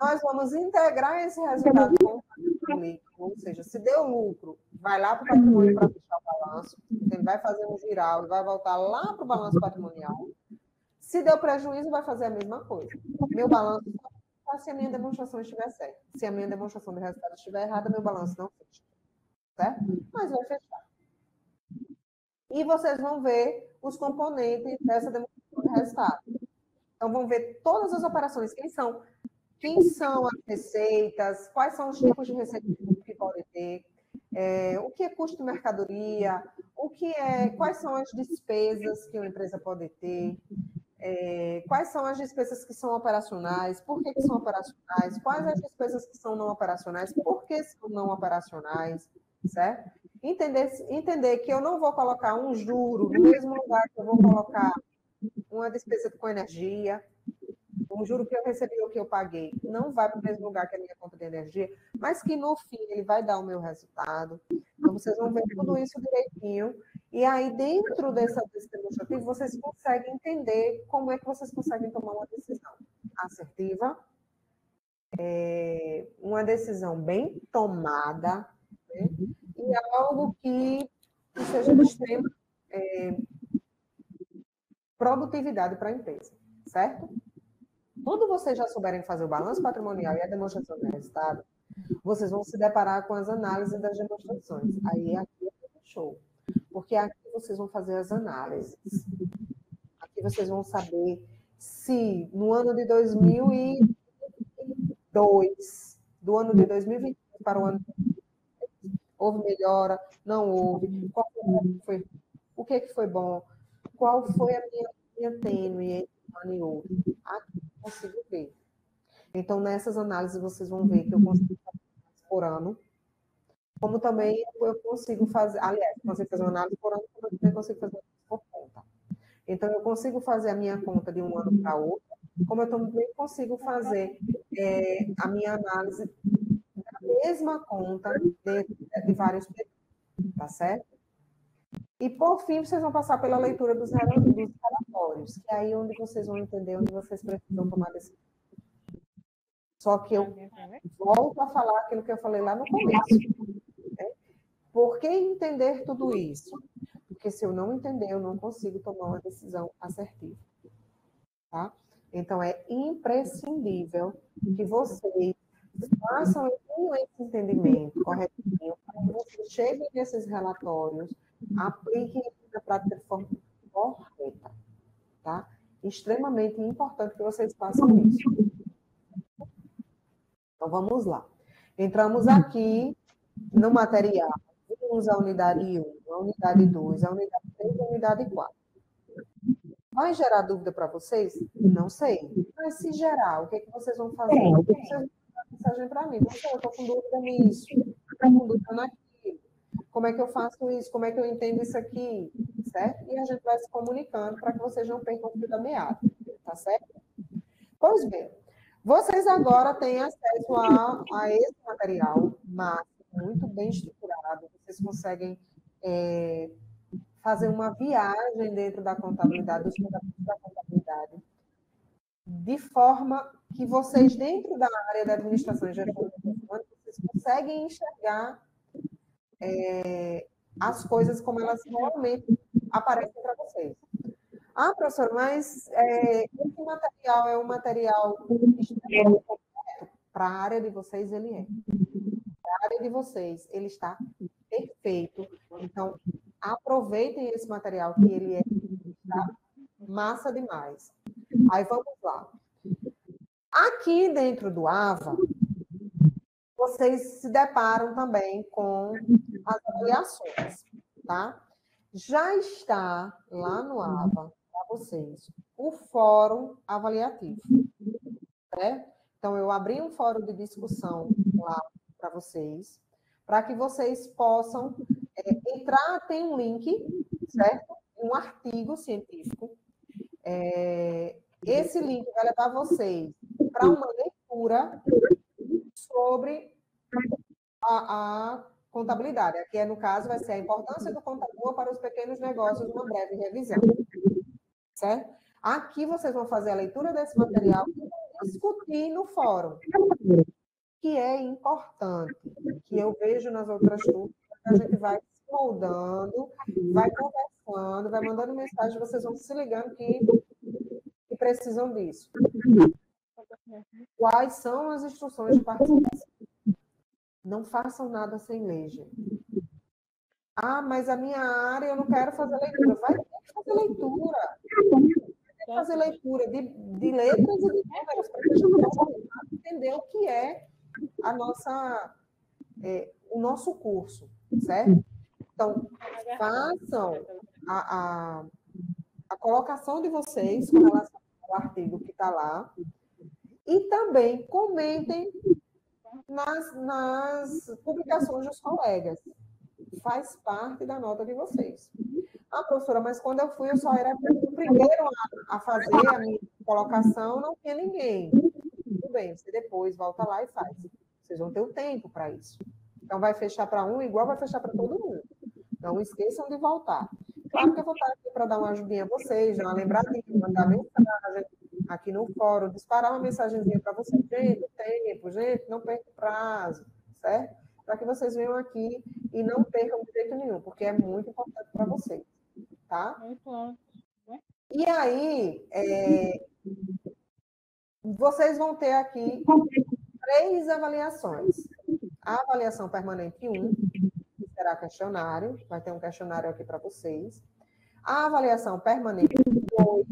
Nós vamos integrar esse resultado com o patrimônio, ou seja, se deu lucro, vai lá para o patrimônio para fechar o balanço, ele vai fazer um giral e vai voltar lá para o balanço patrimonial. Se deu prejuízo, vai fazer a mesma coisa. Meu balanço fechar se a minha demonstração estiver certa. Se a minha demonstração de resultado estiver errada, meu balanço não fecha. Certo? Mas vai fechar. E vocês vão ver os componentes dessa demonstração de resultado. Então, vão ver todas as operações, quem são as receitas, quais são os tipos de receitas que podem ter, o que é custo de mercadoria, quais são as despesas que uma empresa pode ter, quais são as despesas que são operacionais, por que são operacionais, quais as despesas que são não operacionais, por que são não operacionais, certo? Entender que eu não vou colocar um juro no mesmo lugar que eu vou colocar uma despesa com energia, um juro que eu recebi ou que eu paguei, não vai para o mesmo lugar que a minha conta de energia, mas que no fim ele vai dar o meu resultado. Então, vocês vão ver tudo isso direitinho. E aí, dentro desse demonstrativo, vocês conseguem entender como é que vocês conseguem tomar uma decisão assertiva, uma decisão bem tomada, né? E algo que seja de extrema produtividade para a empresa, certo? Quando vocês já souberem fazer o balanço patrimonial e a demonstração de resultado, vocês vão se deparar com as análises das demonstrações. Aí aqui é show. Porque aqui vocês vão fazer as análises. Aqui vocês vão saber se no ano de 2002, do ano de 2022 para o ano de 2023, houve melhora, não houve, qual foi, o que foi bom, qual foi a minha tênue entre um ano e outro. Aqui eu consigo ver. Então, nessas análises, vocês vão ver que eu consigo fazer por ano, como também eu consigo fazer, aliás, eu consigo fazer uma análise por ano, como eu também consigo fazer por conta. Então, eu consigo fazer a minha conta de um ano para outro, como eu também consigo fazer a minha análise da mesma conta de vários períodos, tá certo? E, por fim, vocês vão passar pela leitura dos relatórios, que é aí onde vocês vão entender onde vocês precisam tomar decisão. Só que eu volto a falar aquilo que eu falei lá no começo. Né? Por que entender tudo isso? Porque se eu não entender, eu não consigo tomar uma decisão assertiva. Tá? Então, é imprescindível que vocês façam esse entendimento corretinho, para que vocês cheguem nesses relatórios, apliquem na prática de forma correta. Tá? Extremamente importante que vocês façam isso. Então, vamos lá. Entramos aqui no material. Vimos a unidade 1, a unidade 2, a unidade 3 e a unidade 4. Vai gerar dúvida para vocês? Não sei. Mas se gerar, o que, vocês vão fazer? Vocês vão mandar mensagem para mim. Eu estou com dúvida nisso, estou com dúvida naquilo. Como é que eu faço isso? Como é que eu entendo isso aqui? Certo? E a gente vai se comunicando para que vocês não percam o fio da meada. Tá certo? Pois bem. Vocês agora têm acesso a esse material, mas muito bem estruturado. Vocês conseguem fazer uma viagem dentro da contabilidade, dos fundamentos da contabilidade, de forma que vocês, dentro da área da administração e gestão, vocês conseguem enxergar as coisas como elas realmente aparecem para vocês. Ah, professor, mas esse material é um material extremamente completo? Para a área de vocês, ele é. Para a área de vocês, ele está perfeito. Então, aproveitem esse material, que ele está massa demais. Aí, vamos lá. Aqui dentro do AVA, vocês se deparam também com as avaliações, tá? Já está lá no AVA, vocês, o fórum avaliativo. Né? Então, eu abri um fórum de discussão lá para vocês, para que vocês possam entrar, tem um link, certo? Um artigo científico. Esse link vai levar vocês para uma leitura sobre a contabilidade. Aqui, no caso, vai ser a importância do contador para os pequenos negócios, uma breve revisão. Certo? Aqui vocês vão fazer a leitura desse material e vão discutir no fórum, que é importante, que eu vejo nas outras turmas, a gente vai se moldando, vai conversando, vai mandando mensagem, vocês vão se ligando que precisam disso. quais são as instruções de participação. Não façam nada sem ler, gente. Ah, mas a minha área eu não quero fazer leitura. Vai ter que fazer leitura. Vai ter que fazer leitura de letras e de números para que a gente possa entender o que é o nosso curso, certo? Então, façam a colocação de vocês com relação ao artigo que está lá e também comentem nas publicações dos colegas. Faz parte da nota de vocês. Ah, professora, mas quando eu fui, eu só era o primeiro a fazer a minha colocação, não tinha ninguém. Tudo bem, você depois volta lá e faz. Vocês vão ter o tempo para isso. Então, vai fechar para um igual vai fechar para todo mundo. Não esqueçam de voltar. Claro que eu vou estar aqui para dar uma ajudinha a vocês, dar uma lembradinha, mandar mensagem aqui no fórum, disparar uma mensagenzinha para vocês. Gente, o tempo, gente, não perca o prazo, certo? Para que vocês venham aqui e não percam de jeito nenhum, porque é muito importante para vocês, tá? Muito bom. E aí, vocês vão ter aqui 3 avaliações. A avaliação permanente 1, que será questionário, vai ter um questionário aqui para vocês. A avaliação permanente 2,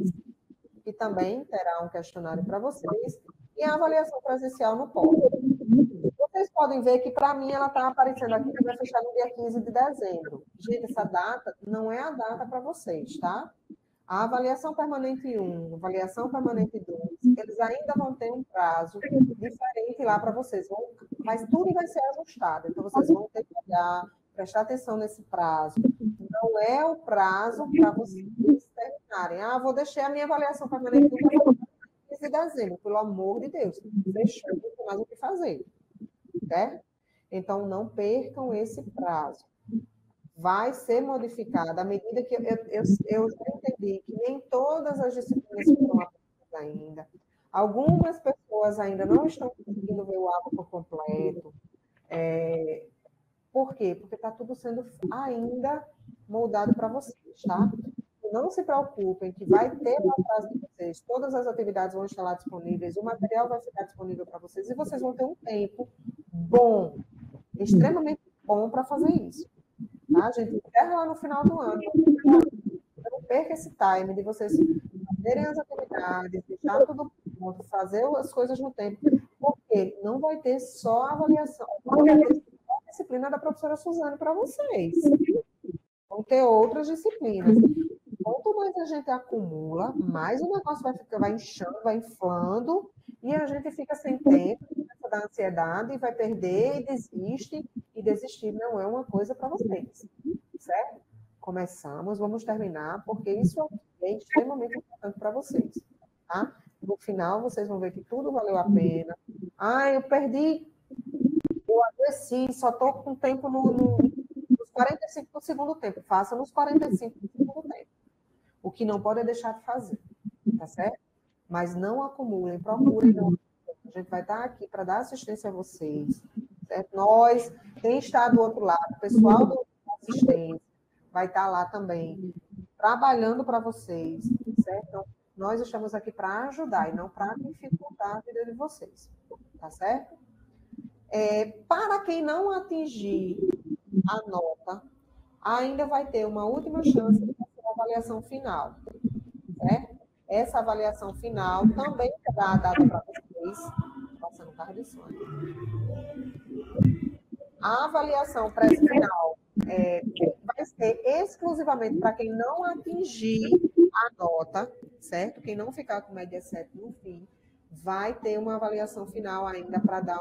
que também terá um questionário para vocês. E a avaliação presencial no polo. Vocês podem ver que, para mim, ela está aparecendo aqui, que vai fechar no dia 15 de dezembro. Gente, essa data não é a data para vocês, tá? A avaliação permanente 1, avaliação permanente 2, eles ainda vão ter um prazo diferente lá para vocês. Mas tudo vai ser ajustado. Então, vocês vão ter que olhar, prestar atenção nesse prazo. Não é o prazo para vocês terminarem. Ah, vou deixar a minha avaliação permanente 1 para 15 de dezembro. Pelo amor de Deus. Fechou, não tem mais o que fazer. Certo? Então, não percam esse prazo. Vai ser modificada à medida que eu entendi que nem todas as disciplinas foram aplicadas ainda. Algumas pessoas ainda não estão conseguindo ver o aula por completo. Por quê? Porque está tudo sendo ainda moldado para vocês, tá? Não se preocupem que vai ter lá atrás de vocês, todas as atividades vão estar lá disponíveis, o material vai ficar disponível para vocês e vocês vão ter um tempo bom, extremamente bom para fazer isso. Tá, gente? Encerra lá no final do ano. Não perca esse time de vocês fazerem as atividades, deixar tudo pronto, fazer as coisas no tempo, porque não vai ter só a avaliação, não vai ter só a disciplina da professora Suzane para vocês. Vão ter outras disciplinas. Quanto mais a gente acumula, mais o negócio vai inchando, vai inflando, e a gente fica sem tempo, começa a dar ansiedade, vai perder e desiste, e desistir não é uma coisa para vocês, certo? Começamos, vamos terminar, porque isso é extremamente importante para vocês, tá? No final, vocês vão ver que tudo valeu a pena. Ah, eu perdi, eu adoeci, só estou com tempo nos 45 do segundo tempo. Faça nos 45 do segundo tempo. O que não pode é deixar de fazer, tá certo? Mas não acumulem, procurem. A gente vai estar aqui para dar assistência a vocês, certo? Nós, quem está do outro lado, o pessoal do assistência, vai estar lá também, trabalhando para vocês, certo? Então, nós estamos aqui para ajudar e não para dificultar a vida de vocês, tá certo? Para quem não atingir a nota, ainda vai ter uma última chance de fazer a avaliação final, certo? Essa avaliação final também será dada para vocês. Passando o carro de som. A avaliação pré-final vai ser exclusivamente para quem não atingir a nota, certo? Quem não ficar com média 7 no fim, vai ter uma avaliação final ainda para dar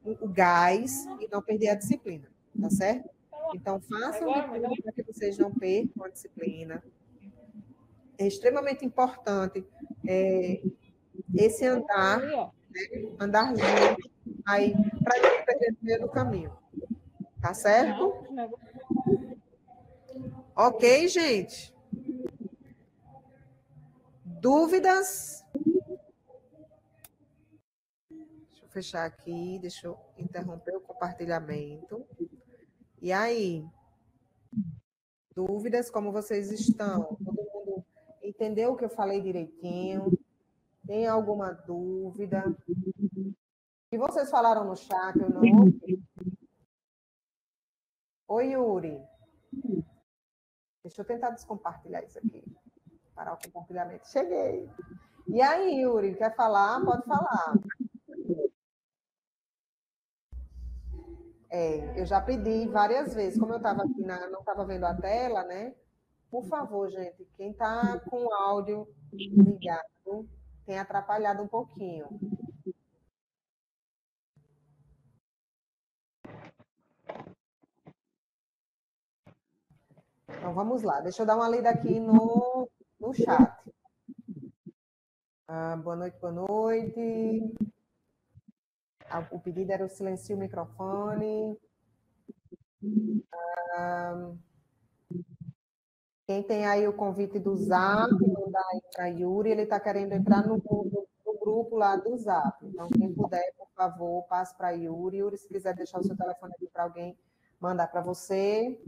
o gás e não perder a disciplina, tá certo? Então, façam de tudo para que vocês não percam a disciplina. É extremamente importante esse andar, né? Andar junto, aí, para não perder no meio do caminho. Tá certo? Ok, gente? Dúvidas? Deixa eu fechar aqui, deixa eu interromper o compartilhamento. E aí? Dúvidas? Como vocês estão? Todo mundo entendeu o que eu falei direitinho? Tem alguma dúvida? E vocês falaram no chat, eu não ouvi. Oi, Yuri. Deixa eu tentar descompartilhar isso aqui. Parar o compartilhamento. Cheguei. E aí, Yuri, quer falar? Pode falar. Eu já pedi várias vezes, como eu estava aqui, não estava vendo a tela, né? Por favor, gente, quem está com o áudio ligado tem atrapalhado um pouquinho. Então, vamos lá. Deixa eu dar uma lida aqui no chat. Boa noite, boa noite. O pedido era o silencio o microfone. Quem tem aí o convite do Zap, mandar aí para Yuri, ele está querendo entrar no grupo lá do Zap. Então, quem puder, por favor, passe para Yuri. Yuri, se quiser deixar o seu telefone aqui para alguém mandar para você,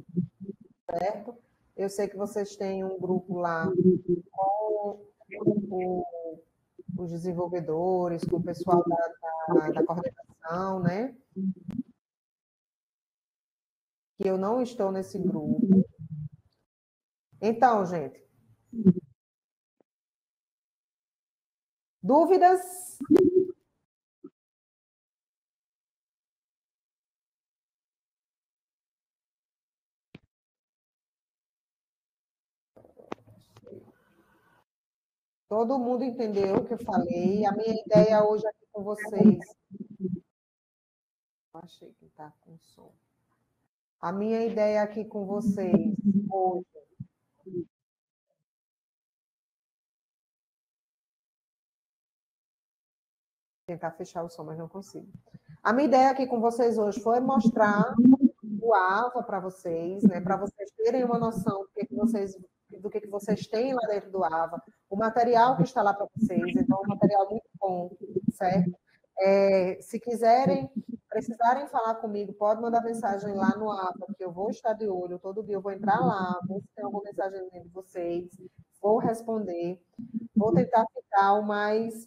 certo? Eu sei que vocês têm um grupo lá com os desenvolvedores, com o pessoal da coordenação, né? Que eu não estou nesse grupo. Então, gente, dúvidas? Todo mundo entendeu o que eu falei. A minha ideia hoje aqui com vocês. Achei que está com som. A minha ideia aqui com vocês hoje. Tentar fechar o som, mas não consigo. A minha ideia aqui com vocês hoje foi mostrar o AVA para vocês, né? Para vocês terem uma noção do que vocês têm lá dentro do AVA, o material que está lá para vocês, então é um material muito bom, certo? Se precisarem falar comigo, pode mandar mensagem lá no AVA, que eu vou estar de olho, todo dia eu vou entrar lá, ver se tem alguma mensagem de vocês, vou responder, vou tentar ficar o mais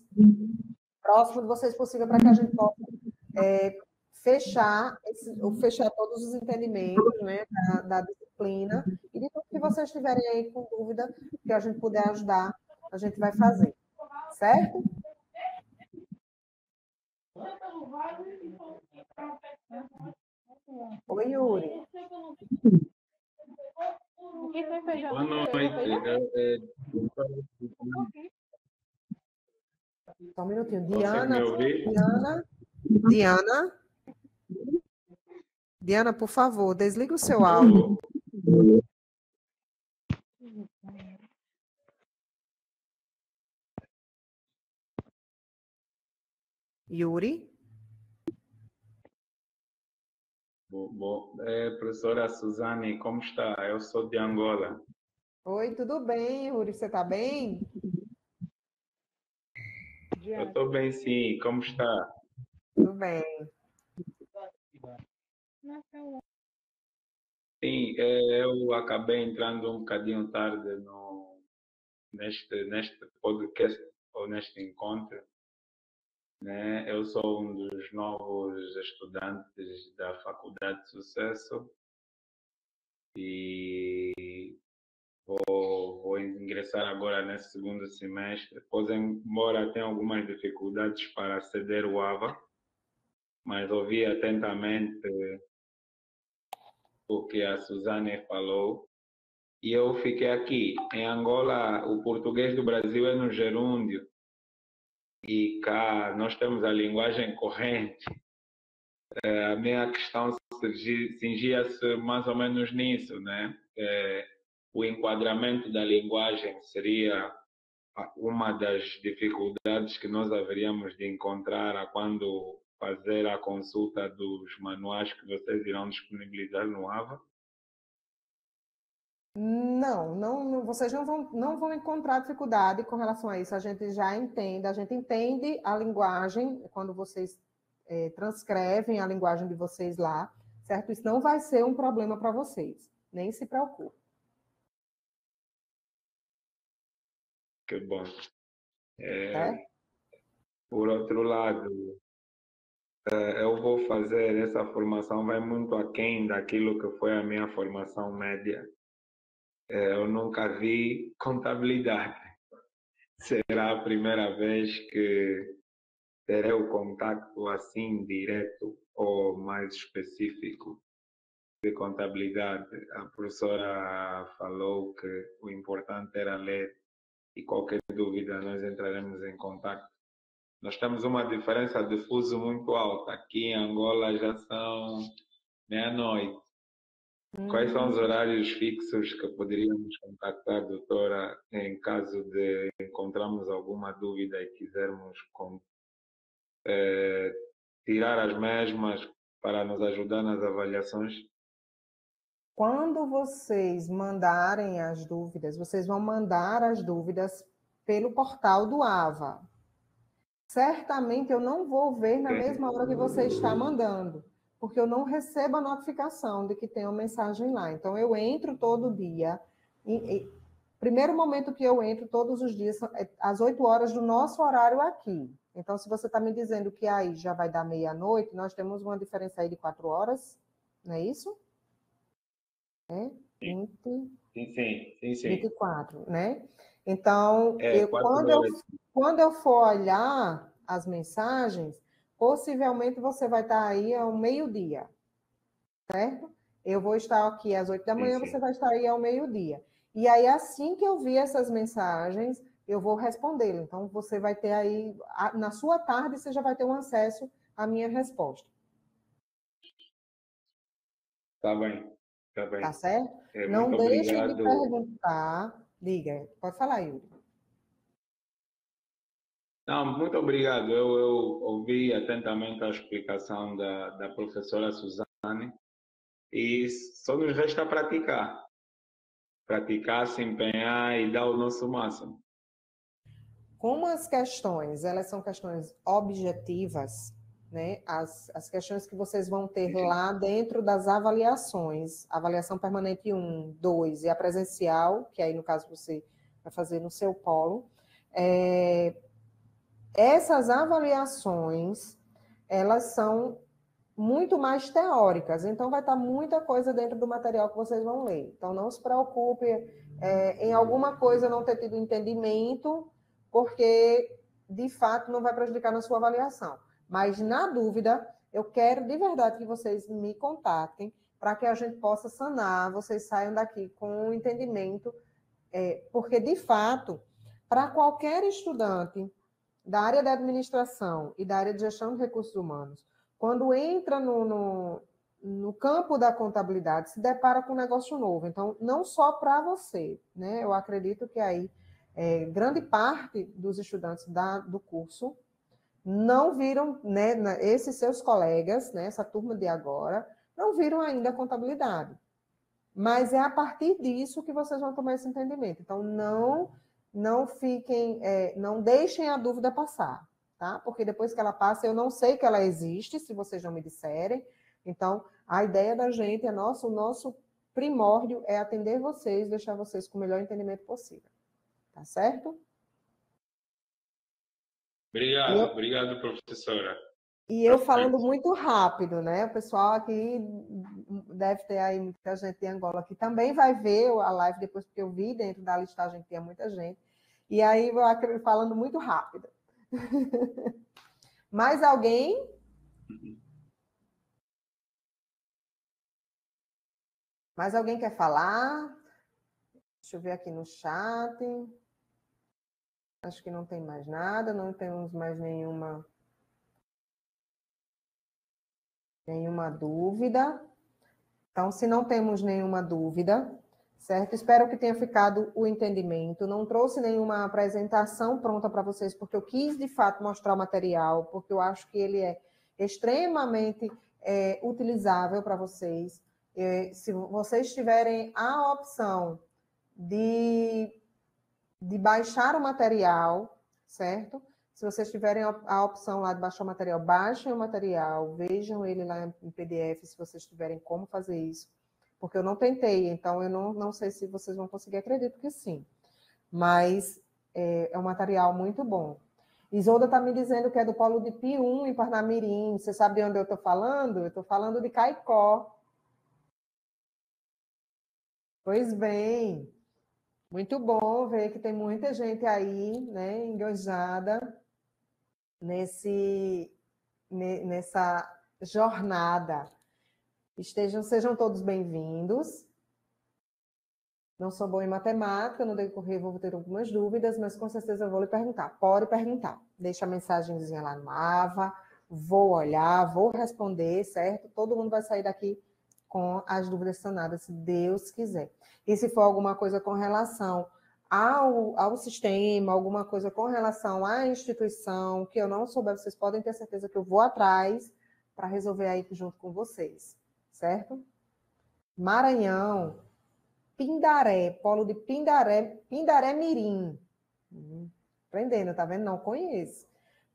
próximo de vocês possível para que a gente possa fechar todos os entendimentos, né, da disciplina, e de tudo que vocês tiverem aí com dúvida, que a gente puder ajudar, a gente vai fazer. Certo? Oi, Yuri. Boa noite. Só um minutinho. Diana, por favor, desliga o seu áudio. Yuri? Professora Suzane, como está? Eu sou de Angola. Oi, tudo bem, Yuri? Você está bem? Eu estou bem, sim. Como está? Tudo bem. Sim, eu acabei entrando um bocadinho tarde neste podcast, ou neste encontro. Né? Eu sou um dos novos estudantes da Faculdade de Sucesso e vou ingressar agora nesse segundo semestre. Pois, embora tenha algumas dificuldades para aceder ao AVA, mas ouvi atentamente o que a Suzane falou e eu fiquei aqui. Em Angola, o português do Brasil é no gerúndio e cá nós temos a linguagem corrente. A minha questão cingia-se mais ou menos nisso, né? O enquadramento da linguagem seria uma das dificuldades que nós haveríamos de encontrar quando fazer a consulta dos manuais que vocês irão disponibilizar no AVA? Não, vocês não vão encontrar dificuldade com relação a isso. A gente entende a linguagem quando vocês transcrevem a linguagem de vocês lá, certo? Isso não vai ser um problema para vocês, nem se preocupe. Que bom. Por outro lado, eu vou fazer essa formação, vai muito aquém daquilo que foi a minha formação média. Eu nunca vi contabilidade. Será a primeira vez que terei o contato assim direto ou mais específico de contabilidade. A professora falou que o importante era ler e qualquer dúvida nós entraremos em contato. Nós temos uma diferença de fuso muito alta. Aqui em Angola já são meia-noite. Quais são os horários fixos que poderíamos contactar a doutora em caso de encontrarmos alguma dúvida e quisermos tirar as mesmas para nos ajudar nas avaliações? Quando vocês mandarem as dúvidas, vocês vão mandar as dúvidas pelo portal do AVA. Certamente eu não vou ver na mesma hora que você está mandando, porque eu não recebo a notificação de que tem uma mensagem lá. Então, eu entro todo dia. Primeiro momento que eu entro todos os dias é às 8 horas do nosso horário aqui. Então, se você está me dizendo que aí já vai dar meia-noite, nós temos uma diferença aí de 4 horas, não é isso? É? 20, Sim. 24, né? Então, É, 4 horas. quando eu for olhar as mensagens, possivelmente você vai estar aí ao meio-dia, certo? Eu vou estar aqui às 8 da manhã, você vai estar aí ao meio-dia. E aí, assim que eu vi essas mensagens, eu vou respondê-lo. Então, você vai ter aí, na sua tarde, você já vai ter um acesso à minha resposta. Tá bem. Tá certo? Não Muito deixe de obrigado. perguntar. Diga, pode falar, Yuri. Não, muito obrigado. Eu ouvi atentamente a explicação da professora Suzane e só nos resta praticar. Praticar, se empenhar e dar o nosso máximo. Como as questões, elas são questões objetivas, né? As questões que vocês vão ter lá dentro das avaliações, avaliação permanente 1, 2 e a presencial, que aí no caso você vai fazer no seu polo, essas avaliações, elas são muito mais teóricas, então vai estar muita coisa dentro do material que vocês vão ler. Então não se preocupe em alguma coisa não ter tido entendimento, porque de fato não vai prejudicar na sua avaliação. Mas na dúvida, eu quero de verdade que vocês me contatem para que a gente possa sanar, vocês saiam daqui com o entendimento, porque de fato, para qualquer estudante da área de administração e da área de gestão de recursos humanos, quando entra no campo da contabilidade, se depara com um negócio novo. Então, não só para você, né? Eu acredito que aí grande parte dos estudantes do curso não viram, né, esses seus colegas, né, essa turma de agora, não viram ainda a contabilidade. Mas é a partir disso que vocês vão tomar esse entendimento. Então, não fiquem, não deixem a dúvida passar, tá? Porque depois que ela passa, eu não sei que ela existe, se vocês não me disserem. Então, a ideia da gente, o nosso primórdio é atender vocês, deixar vocês com o melhor entendimento possível. Tá certo? Obrigado, professora. E eu falando muito rápido, né? O pessoal aqui deve ter aí muita gente de Angola que também vai ver a live depois, porque eu vi dentro da listagem que tinha muita gente. E aí, eu falando muito rápido. Mais alguém? Mais alguém quer falar? Deixa eu ver aqui no chat. Acho que não tem mais nada, não temos mais nenhuma dúvida. Então, se não temos nenhuma dúvida, certo? Espero que tenha ficado o entendimento. Não trouxe nenhuma apresentação pronta para vocês, porque eu quis, de fato, mostrar o material, porque eu acho que ele é extremamente utilizável para vocês. Se vocês tiverem a opção de baixar o material, certo? Se vocês tiverem a opção lá de baixar o material, baixem o material, vejam ele lá em PDF, se vocês tiverem como fazer isso. Porque eu não tentei, então eu não sei se vocês vão conseguir, acredito que sim. Mas é um material muito bom. Isolda está me dizendo que é do polo de Pium, em Parnamirim. Você sabe de onde eu estou falando? Eu estou falando de Caicó. Pois bem, muito bom ver que tem muita gente aí, né, engajada nessa jornada. Sejam todos bem-vindos. Não sou boa em matemática, no decorrer vou ter algumas dúvidas, mas com certeza eu vou lhe perguntar. Pode perguntar. Deixa a mensagenzinha lá no AVA, vou olhar, vou responder, certo? Todo mundo vai sair daqui com as dúvidas sanadas, se Deus quiser. E se for alguma coisa com relação ao sistema, alguma coisa com relação à instituição, que eu não souber, vocês podem ter certeza que eu vou atrás para resolver aí junto com vocês, certo? Maranhão, Pindaré, polo de Pindaré, Pindaré Mirim. Aprendendo, tá vendo? Não conheço.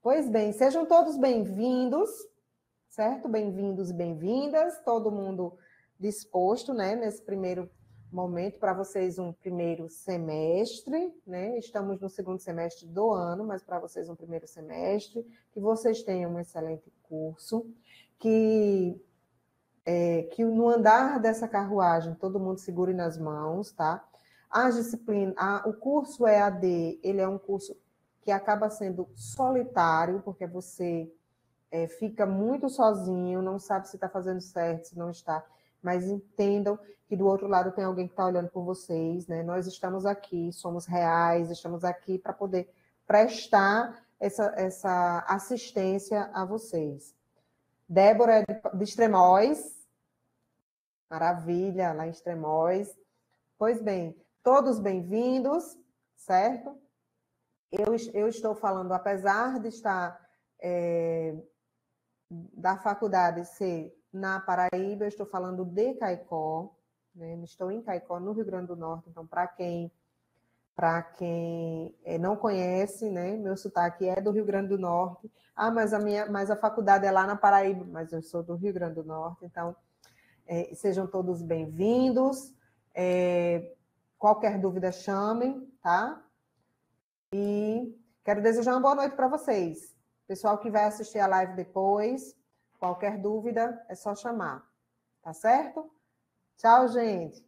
Pois bem, sejam todos bem-vindos, certo? Bem-vindos e bem-vindas, todo mundo disposto, né, nesse primeiro momento, para vocês um primeiro semestre, né? Estamos no segundo semestre do ano, mas para vocês um primeiro semestre, que vocês tenham um excelente curso, que no andar dessa carruagem todo mundo segure nas mãos, tá? As disciplinas, o curso EAD, ele é um curso que acaba sendo solitário, porque você fica muito sozinho, não sabe se está fazendo certo, se não está, mas entendam que do outro lado tem alguém que está olhando por vocês, né? Nós estamos aqui, somos reais, estamos aqui para poder prestar essa assistência a vocês. Débora é de Extremóis. Maravilha, lá em Extremóis. Pois bem, todos bem-vindos, certo? Eu estou falando, apesar de estar da faculdade ser na Paraíba, eu estou falando de Caicó, né? Estou em Caicó, no Rio Grande do Norte, então, para quem não conhece, né? Meu sotaque é do Rio Grande do Norte. Ah, mas a faculdade é lá na Paraíba, mas eu sou do Rio Grande do Norte, então sejam todos bem-vindos. Qualquer dúvida, chamem, tá? E quero desejar uma boa noite para vocês. Pessoal que vai assistir a live depois, qualquer dúvida, é só chamar. Tá certo? Tchau, gente.